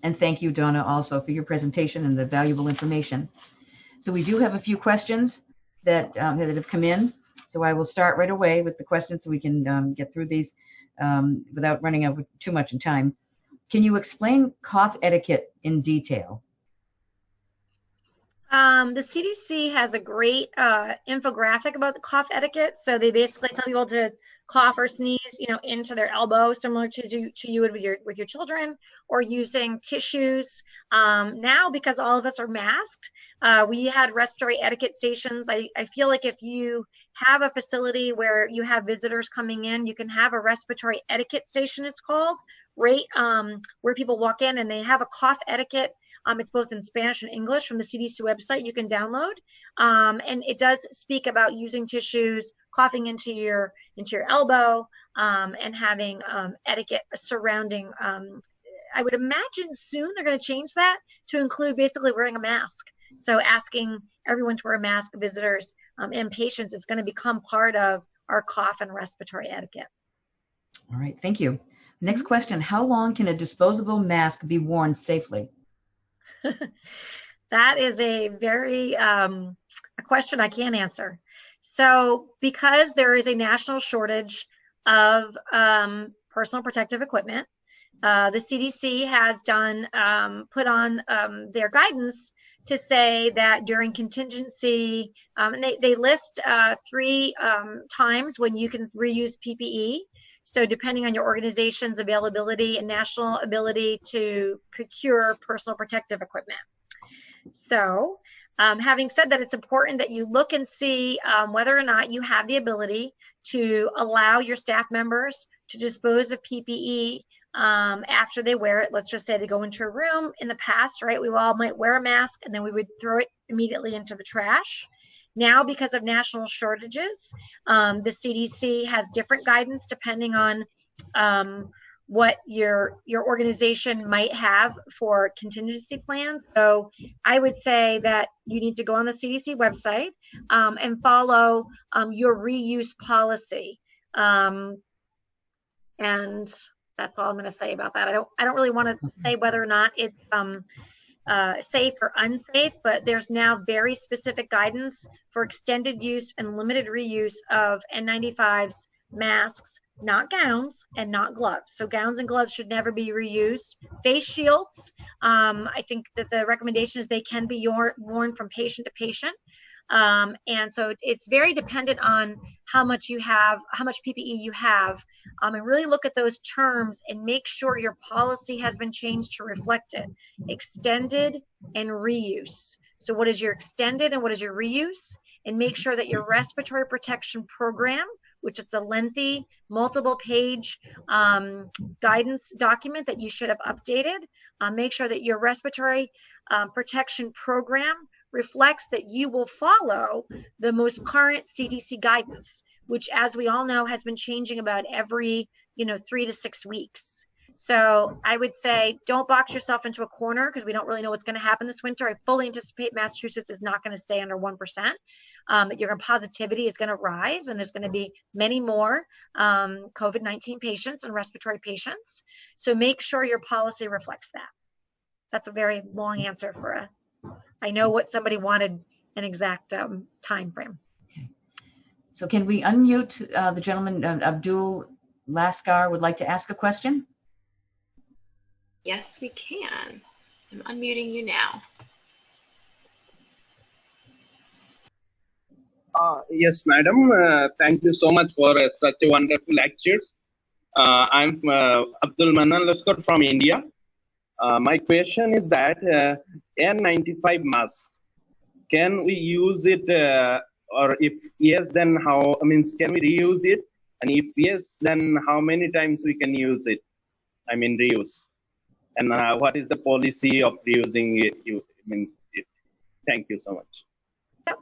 And thank you, Donna, also for your presentation and the valuable information. So we do have a few questions that have come in. So I will start right away with the questions so we can get through these without running out too much in time. Can you explain cough etiquette in detail?
The CDC has a great infographic about the cough etiquette. So they basically tell people to cough or sneeze, into their elbow, similar to you would with your children, or using tissues. Now, because all of us are masked, we had respiratory etiquette stations. I feel like if you have a facility where you have visitors coming in, you can have a respiratory etiquette station, it's called, right, where people walk in and they have a cough etiquette It's both in Spanish and English from the CDC website you can download. And it does speak about using tissues, coughing into your elbow, and having etiquette surrounding. I would imagine soon they're going to change that to include basically wearing a mask. So asking everyone to wear a mask, visitors and patients, is going to become part of our cough and respiratory etiquette.
All right, thank you. Next question, how long can a disposable mask be worn safely?
That is a very a question I can't answer. So because there is a national shortage of personal protective equipment, the CDC has put on their guidance to say that during contingency, and they list 3 times when you can reuse PPE. So depending on your organization's availability and national ability to procure personal protective equipment. So having said that, it's important that you look and see whether or not you have the ability to allow your staff members to dispose of PPE after they wear it. Let's just say they go into a room. In the past, right, we all might wear a mask and then we would throw it immediately into the trash. Now, because of national shortages, the CDC has different guidance depending on what your organization might have for contingency plans. So I would say that you need to go on the CDC website and follow your reuse policy. And that's all I'm going to say about that. I don't really want to say whether or not it's safe or unsafe, but there's now very specific guidance for extended use and limited reuse of N95s, masks, not gowns, and not gloves. So gowns and gloves should never be reused. Face shields, I think that the recommendation is they can be worn from patient to patient. And so it's very dependent on how much you have, how much PPE you have, and really look at those terms and make sure your policy has been changed to reflect it. Extended and reuse. So what is your extended and what is your reuse? And make sure that your respiratory protection program, which it's a lengthy, multiple page guidance document that you should have updated, make sure that your respiratory protection program reflects that you will follow the most current CDC guidance, which, as we all know, has been changing about every 3 to 6 weeks. So I would say don't box yourself into a corner because we don't really know what's going to happen this winter. I fully anticipate Massachusetts is not going to stay under 1%. Your positivity is going to rise, and there's going to be many more COVID-19 patients and respiratory patients. So make sure your policy reflects that. That's a very long answer for I know what somebody wanted an exact time frame.
Okay. So can we unmute the gentleman, Abdul Laskar would like to ask a question?
Yes, we can. I'm unmuting you now.
Yes, madam. Thank you so much for such a wonderful lecture. I'm Abdul Manan Laskar from India. My question is that N95 mask, can we use it, or if yes, then how? Can we reuse it? And if yes, then how many times we can use it? Reuse. And what is the policy of reusing it? Thank you so much.
Yep.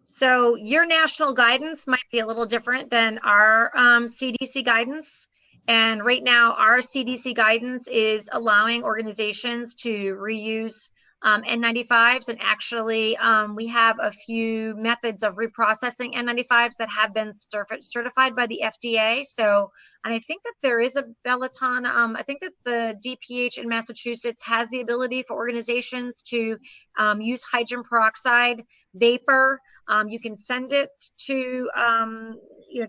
So your national guidance might be a little different than our CDC guidance. And right now, our CDC guidance is allowing organizations to reuse N95s. And actually, we have a few methods of reprocessing N95s that have been certified by the FDA. So, and I think that there is a Peloton. I think that the DPH in Massachusetts has the ability for organizations to use hydrogen peroxide vapor. You can send it to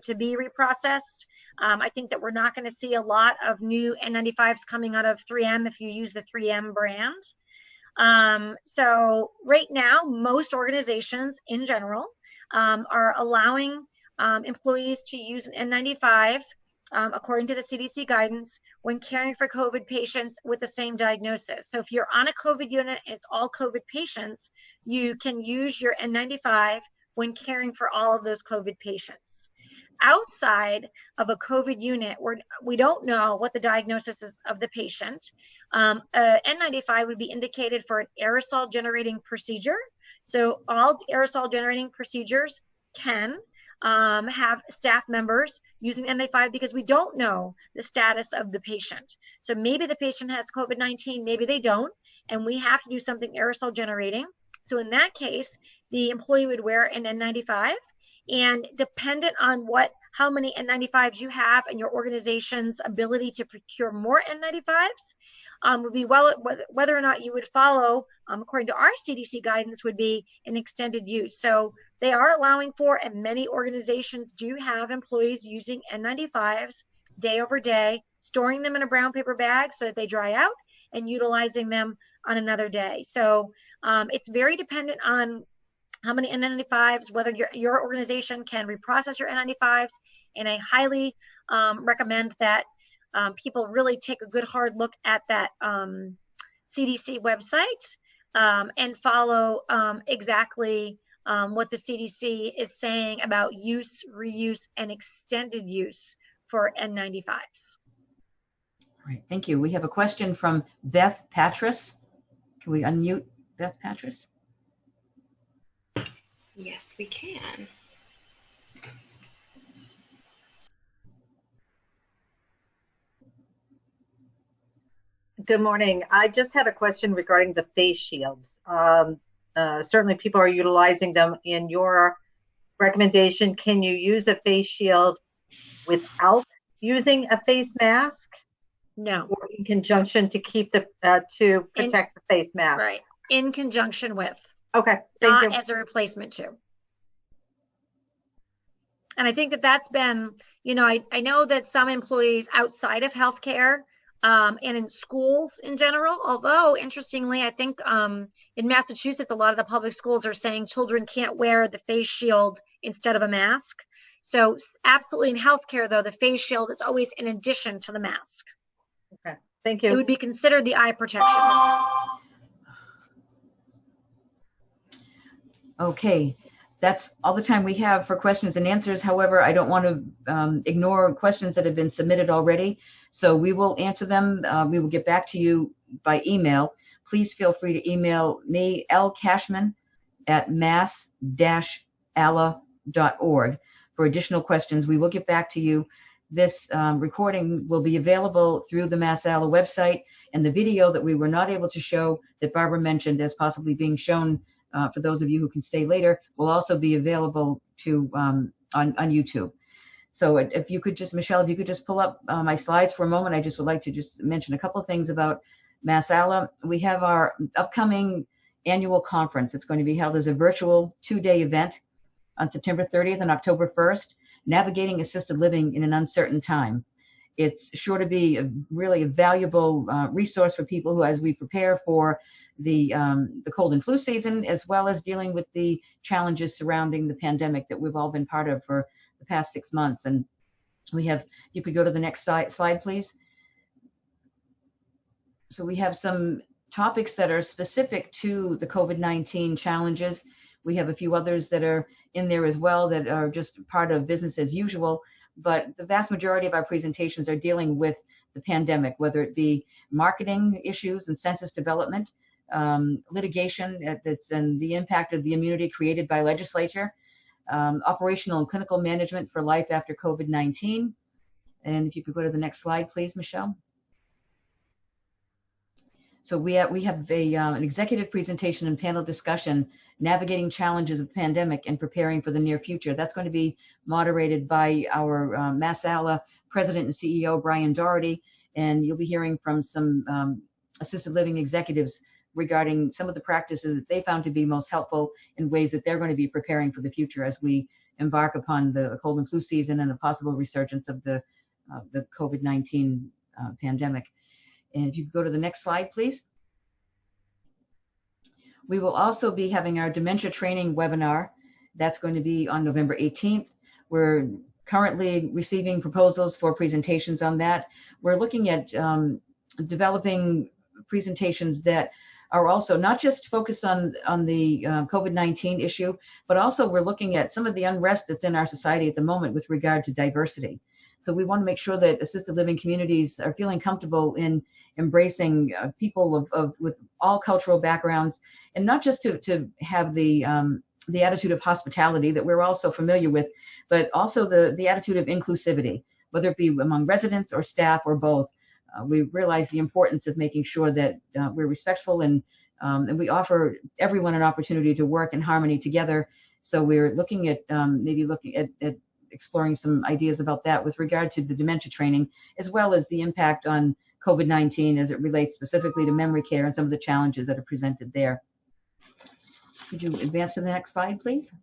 to be reprocessed. I think that we're not going to see a lot of new N95s coming out of 3M if you use the 3M brand. So right now, most organizations in general are allowing employees to use an N95 according to the CDC guidance when caring for COVID patients with the same diagnosis. So if you're on a COVID unit and it's all COVID patients, you can use your N95 when caring for all of those COVID patients. outside of a COVID unit where we don't know what the diagnosis is of the patient, N95 would be indicated for an aerosol generating procedure. So all aerosol generating procedures can have staff members using N95 because we don't know the status of the patient. So maybe the patient has COVID-19, maybe they don't, and we have to do something aerosol generating. So in that case, the employee would wear an N95, and dependent on how many N95s you have and your organization's ability to procure more N95s would be whether or not you would follow, according to our CDC guidance, would be an extended use. So they are allowing for, and many organizations do have employees using N95s day over day, storing them in a brown paper bag so that they dry out and utilizing them on another day. So it's very dependent on how many N95s, whether your organization can reprocess your N95s, and I highly recommend that people really take a good hard look at that CDC website and follow exactly what the CDC is saying about use, reuse, and extended use for N95s.
All right, thank you. We have a question from Beth Patras. Can we unmute Beth Patras?
Yes, we can.
Good morning. I just had a question regarding the face shields. Certainly people are utilizing them. In your recommendation, can you use a face shield without using a face mask?
No.
Or in conjunction to keep the to protect the face mask?
Right. In conjunction with.
Okay. Thank you.
Not as a replacement to. And I think that that's been, I know that some employees outside of healthcare and in schools in general, although interestingly, I think in Massachusetts, a lot of the public schools are saying children can't wear the face shield instead of a mask. So absolutely in healthcare, though, the face shield is always in addition to the mask.
Okay. Thank you.
It would be considered the eye protection.
Okay, that's all the time we have for questions and answers. However, I don't want to ignore questions that have been submitted already. So we will answer them. We will get back to you by email. Please feel free to email me, lcashman @mass-alla.org for additional questions. We will get back to you. This recording will be available through the Mass Alla website, and the video that we were not able to show that Barbara mentioned as possibly being shown for those of you who can stay later will also be available to on YouTube. So if you could just, Michelle, if you could just pull up my slides for a moment, I just would like to just mention a couple of things about Mass Alla. We have our upcoming annual conference. It's going to be held as a virtual 2-day event on September 30th and October 1st, Navigating Assisted Living in an Uncertain Time. It's sure to be really a valuable resource for people who, as we prepare for the cold and flu season, as well as dealing with the challenges surrounding the pandemic that we've all been part of for the past 6 months. And we have, you could go to the next slide, please. So we have some topics that are specific to the COVID-19 challenges. We have a few others that are in there as well that are just part of business as usual. But the vast majority of our presentations are dealing with the pandemic, whether it be marketing issues and census development, litigation and the impact of the immunity created by legislature, operational and clinical management for life after COVID-19. And if you could go to the next slide, please, Michelle. So we have an executive presentation and panel discussion, Navigating Challenges of the Pandemic and Preparing for the Near Future. That's going to be moderated by our Mass Alla President and CEO, Brian Doherty, and you'll be hearing from some assisted living executives regarding some of the practices that they found to be most helpful in ways that they're going to be preparing for the future as we embark upon the cold and flu season and a possible resurgence of the COVID-19 pandemic. And if you could go to the next slide, please. We will also be having our dementia training webinar. That's going to be on November 18th. We're currently receiving proposals for presentations on that. We're looking at developing presentations that are also not just focused on the COVID-19 issue, but also we're looking at some of the unrest that's in our society at the moment with regard to diversity. So we want to make sure that assisted living communities are feeling comfortable in embracing people with all cultural backgrounds, and not just to have the attitude of hospitality that we're also familiar with, but also the attitude of inclusivity, whether it be among residents or staff or both. We realize the importance of making sure that we're respectful and we offer everyone an opportunity to work in harmony together. So we're looking at maybe looking at exploring some ideas about that with regard to the dementia training, as well as the impact on COVID-19 as it relates specifically to memory care and some of the challenges that are presented there. Could you advance to the next slide, please?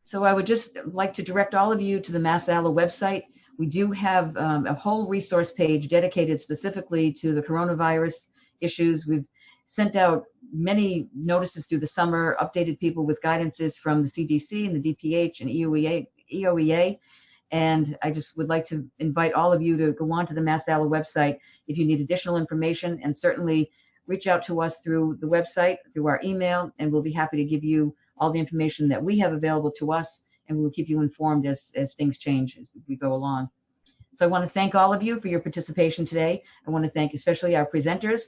So I would just like to direct all of you to the MassAlla website. We do have a whole resource page dedicated specifically to the coronavirus issues. We've sent out many notices through the summer, updated people with guidances from the CDC and the DPH and EOEA. And I just would like to invite all of you to go on to the MassAlla website if you need additional information, and certainly reach out to us through the website, through our email, and we'll be happy to give you all the information that we have available to us, and we'll keep you informed as things change as we go along. So I want to thank all of you for your participation today. I want to thank especially our presenters.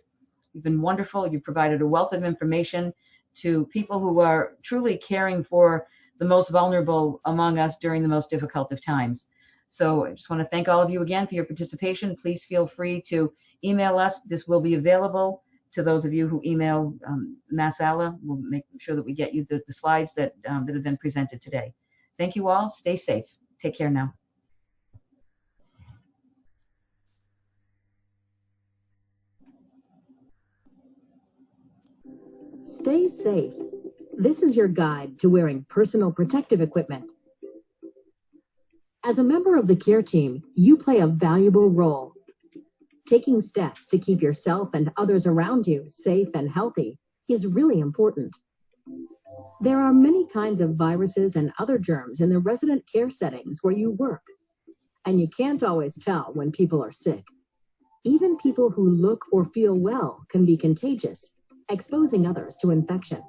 You've been wonderful. You've provided a wealth of information to people who are truly caring for the most vulnerable among us during the most difficult of times. So I just want to thank all of you again for your participation. Please feel free to email us. This will be available to those of you who email MassAlla. We'll make sure that we get you the slides that have been presented today. Thank you all. Stay safe. Take care now.
Stay safe. This is your guide to wearing personal protective equipment. As a member of the care team, you play a valuable role. Taking steps to keep yourself and others around you safe and healthy is really important. There are many kinds of viruses and other germs in the resident care settings where you work, and you can't always tell when people are sick. Even people who look or feel well can be contagious, exposing others to infection.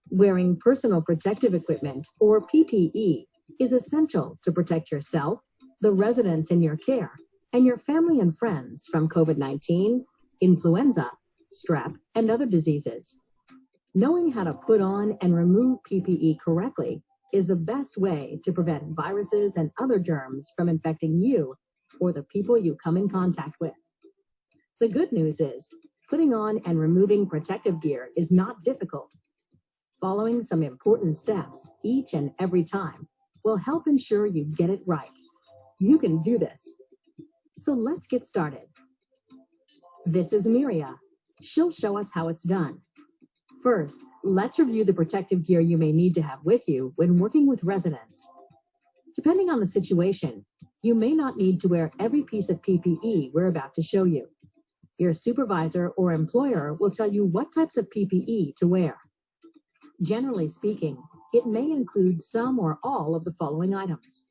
Wearing personal protective equipment, or PPE, is essential to protect yourself, the residents in your care, and your family and friends from COVID-19, influenza, strep, and other diseases. Knowing how to put on and remove PPE correctly is the best way to prevent viruses and other germs from infecting you or the people you come in contact with. The good news is, putting on and removing protective gear is not difficult. Following some important steps each and every time will help ensure you get it right. You can do this. So let's get started. This is Miria. She'll show us how it's done. First, let's review the protective gear you may need to have with you when working with residents. Depending on the situation, you may not need to wear every piece of PPE we're about to show you. Your supervisor or employer will tell you what types of PPE to wear. Generally speaking, it may include some or all of the following items: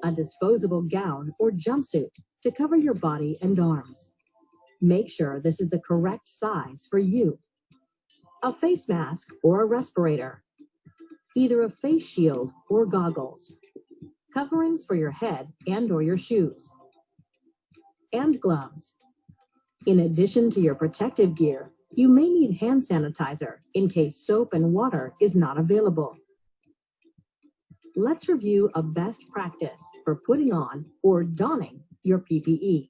a disposable gown or jumpsuit to cover your body and arms. Make sure this is the correct size for you. A face mask or a respirator. Either a face shield or goggles. Coverings for your head and or your shoes. And gloves. In addition to your protective gear, you may need hand sanitizer in case soap and water is not available. Let's review a best practice for putting on or donning your PPE.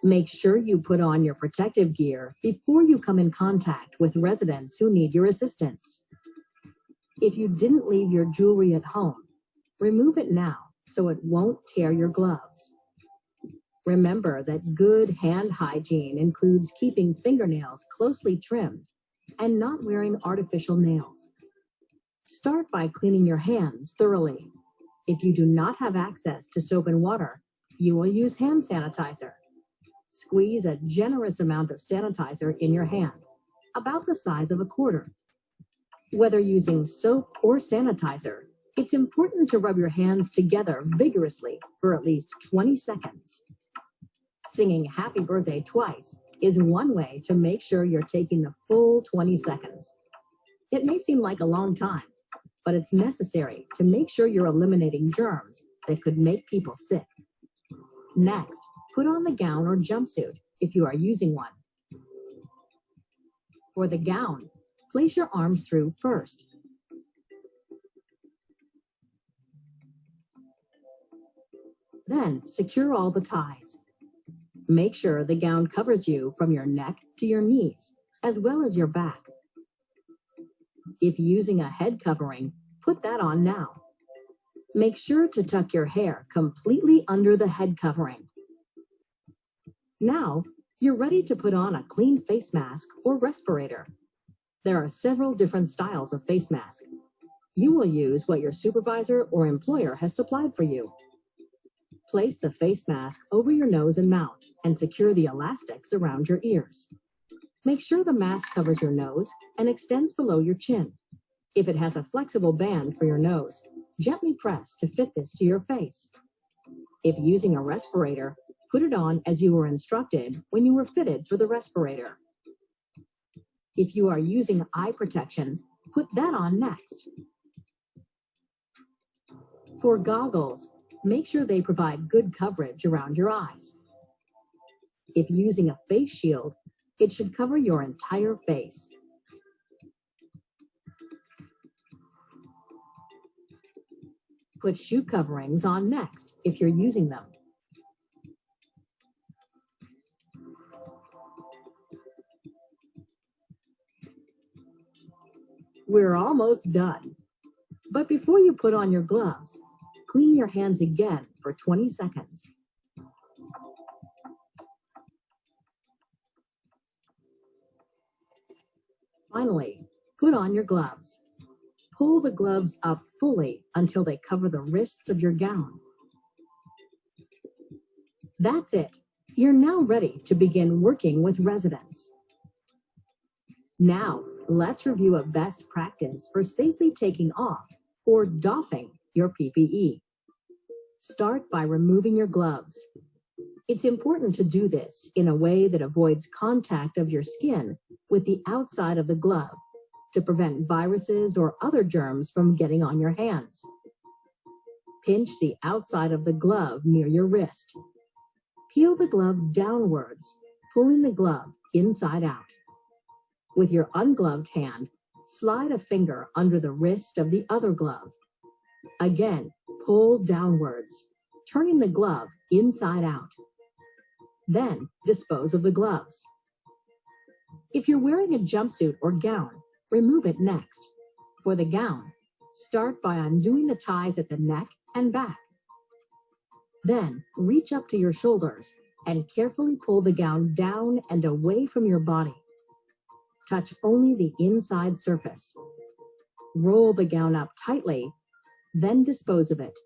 Make sure you put on your protective gear before you come in contact with residents who need your assistance. If you didn't leave your jewelry at home, remove it now so it won't tear your gloves. Remember that good hand hygiene includes keeping fingernails closely trimmed and not wearing artificial nails. Start by cleaning your hands thoroughly. If you do not have access to soap and water, you will use hand sanitizer. Squeeze a generous amount of sanitizer in your hand, about the size of a quarter. Whether using soap or sanitizer, it's important to rub your hands together vigorously for at least 20 seconds. Singing happy birthday twice is one way to make sure you're taking the full 20 seconds. It may seem like a long time, but it's necessary to make sure you're eliminating germs that could make people sick. Next, put on the gown or jumpsuit if you are using one. For the gown, place your arms through first. Then secure all the ties. Make sure the gown covers you from your neck to your knees, as well as your back. If using a head covering, put that on now. Make sure to tuck your hair completely under the head covering. Now, you're ready to put on a clean face mask or respirator. There are several different styles of face mask. You will use what your supervisor or employer has supplied for you. Place the face mask over your nose and mouth and secure the elastics around your ears. Make sure the mask covers your nose and extends below your chin. If it has a flexible band for your nose, gently press to fit this to your face. If using a respirator, put it on as you were instructed when you were fitted for the respirator. If you are using eye protection, put that on next. For goggles, make sure they provide good coverage around your eyes. If using a face shield, it should cover your entire face. Put shoe coverings on next if you're using them. We're almost done. But before you put on your gloves, clean your hands again for 20 seconds. Finally, put on your gloves. Pull the gloves up fully until they cover the wrists of your gown. That's it. You're now ready to begin working with residents. Now, let's review a best practice for safely taking off or doffing your PPE. Start by removing your gloves. It's important to do this in a way that avoids contact of your skin with the outside of the glove to prevent viruses or other germs from getting on your hands. Pinch the outside of the glove near your wrist. Peel the glove downwards, pulling the glove inside out. With your ungloved hand, slide a finger under the wrist of the other glove. Again, pull downwards, turning the glove inside out. Then, dispose of the gloves. If you're wearing a jumpsuit or gown, remove it next. For the gown, start by undoing the ties at the neck and back. Then, reach up to your shoulders and carefully pull the gown down and away from your body. Touch only the inside surface. Roll the gown up tightly, then dispose of it.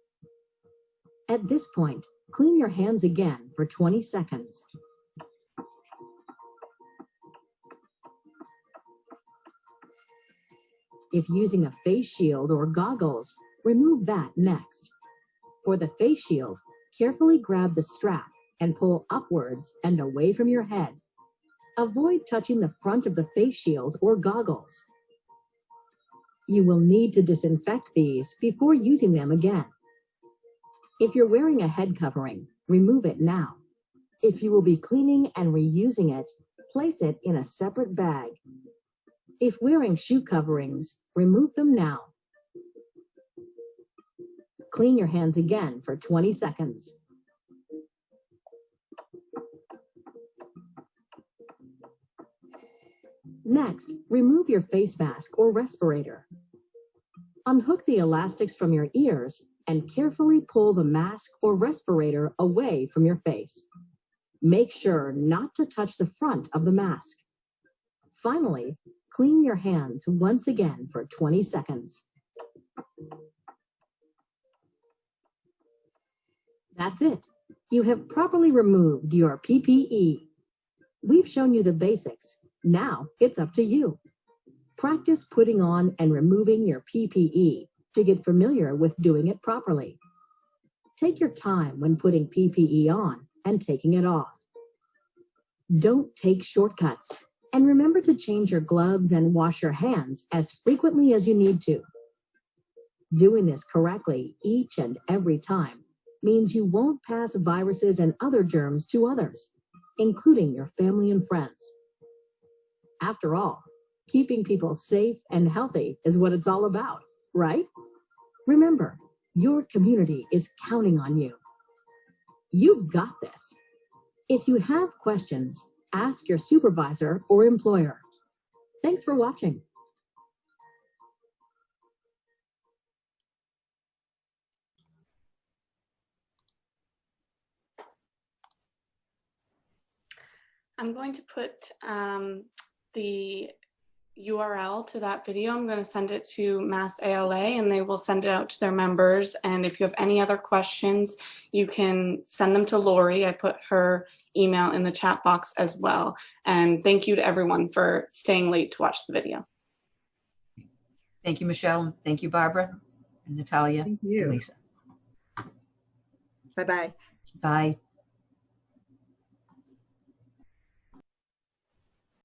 At this point, clean your hands again for 20 seconds. If using a face shield or goggles, remove that next. For the face shield, carefully grab the strap and pull upwards and away from your head. Avoid touching the front of the face shield or goggles. You will need to disinfect these before using them again. If you're wearing a head covering, remove it now. If you will be cleaning and reusing it, place it in a separate bag. If wearing shoe coverings, remove them now. Clean your hands again for 20 seconds. Next, remove your face mask or respirator. Unhook the elastics from your ears and carefully pull the mask or respirator away from your face. Make sure not to touch the front of the mask. Finally, clean your hands once again for 20 seconds. That's it. You have properly removed your PPE. We've shown you the basics. Now it's up to you. Practice putting on and removing your PPE to get familiar with doing it properly. Take your time when putting PPE on and taking it off. Don't take shortcuts. And remember to change your gloves and wash your hands as frequently as you need to. Doing this correctly each and every time means you won't pass viruses and other germs to others, including your family and friends. After all, keeping people safe and healthy is what it's all about, right? Remember, your community is counting on you. You've got this. If you have questions, ask your supervisor or employer. Thanks for watching.
I'm going to put the URL to that video. I'm going to send it to Mass ALA and they will send it out to their members. And if you have any other questions, you can send them to Lori. I put her email in the chat box as well. And thank you to everyone for staying late to watch the video.
Thank you, Michelle. Thank you, Barbara and Natalia.
Thank you.
And Lisa.
Bye-bye.
Bye.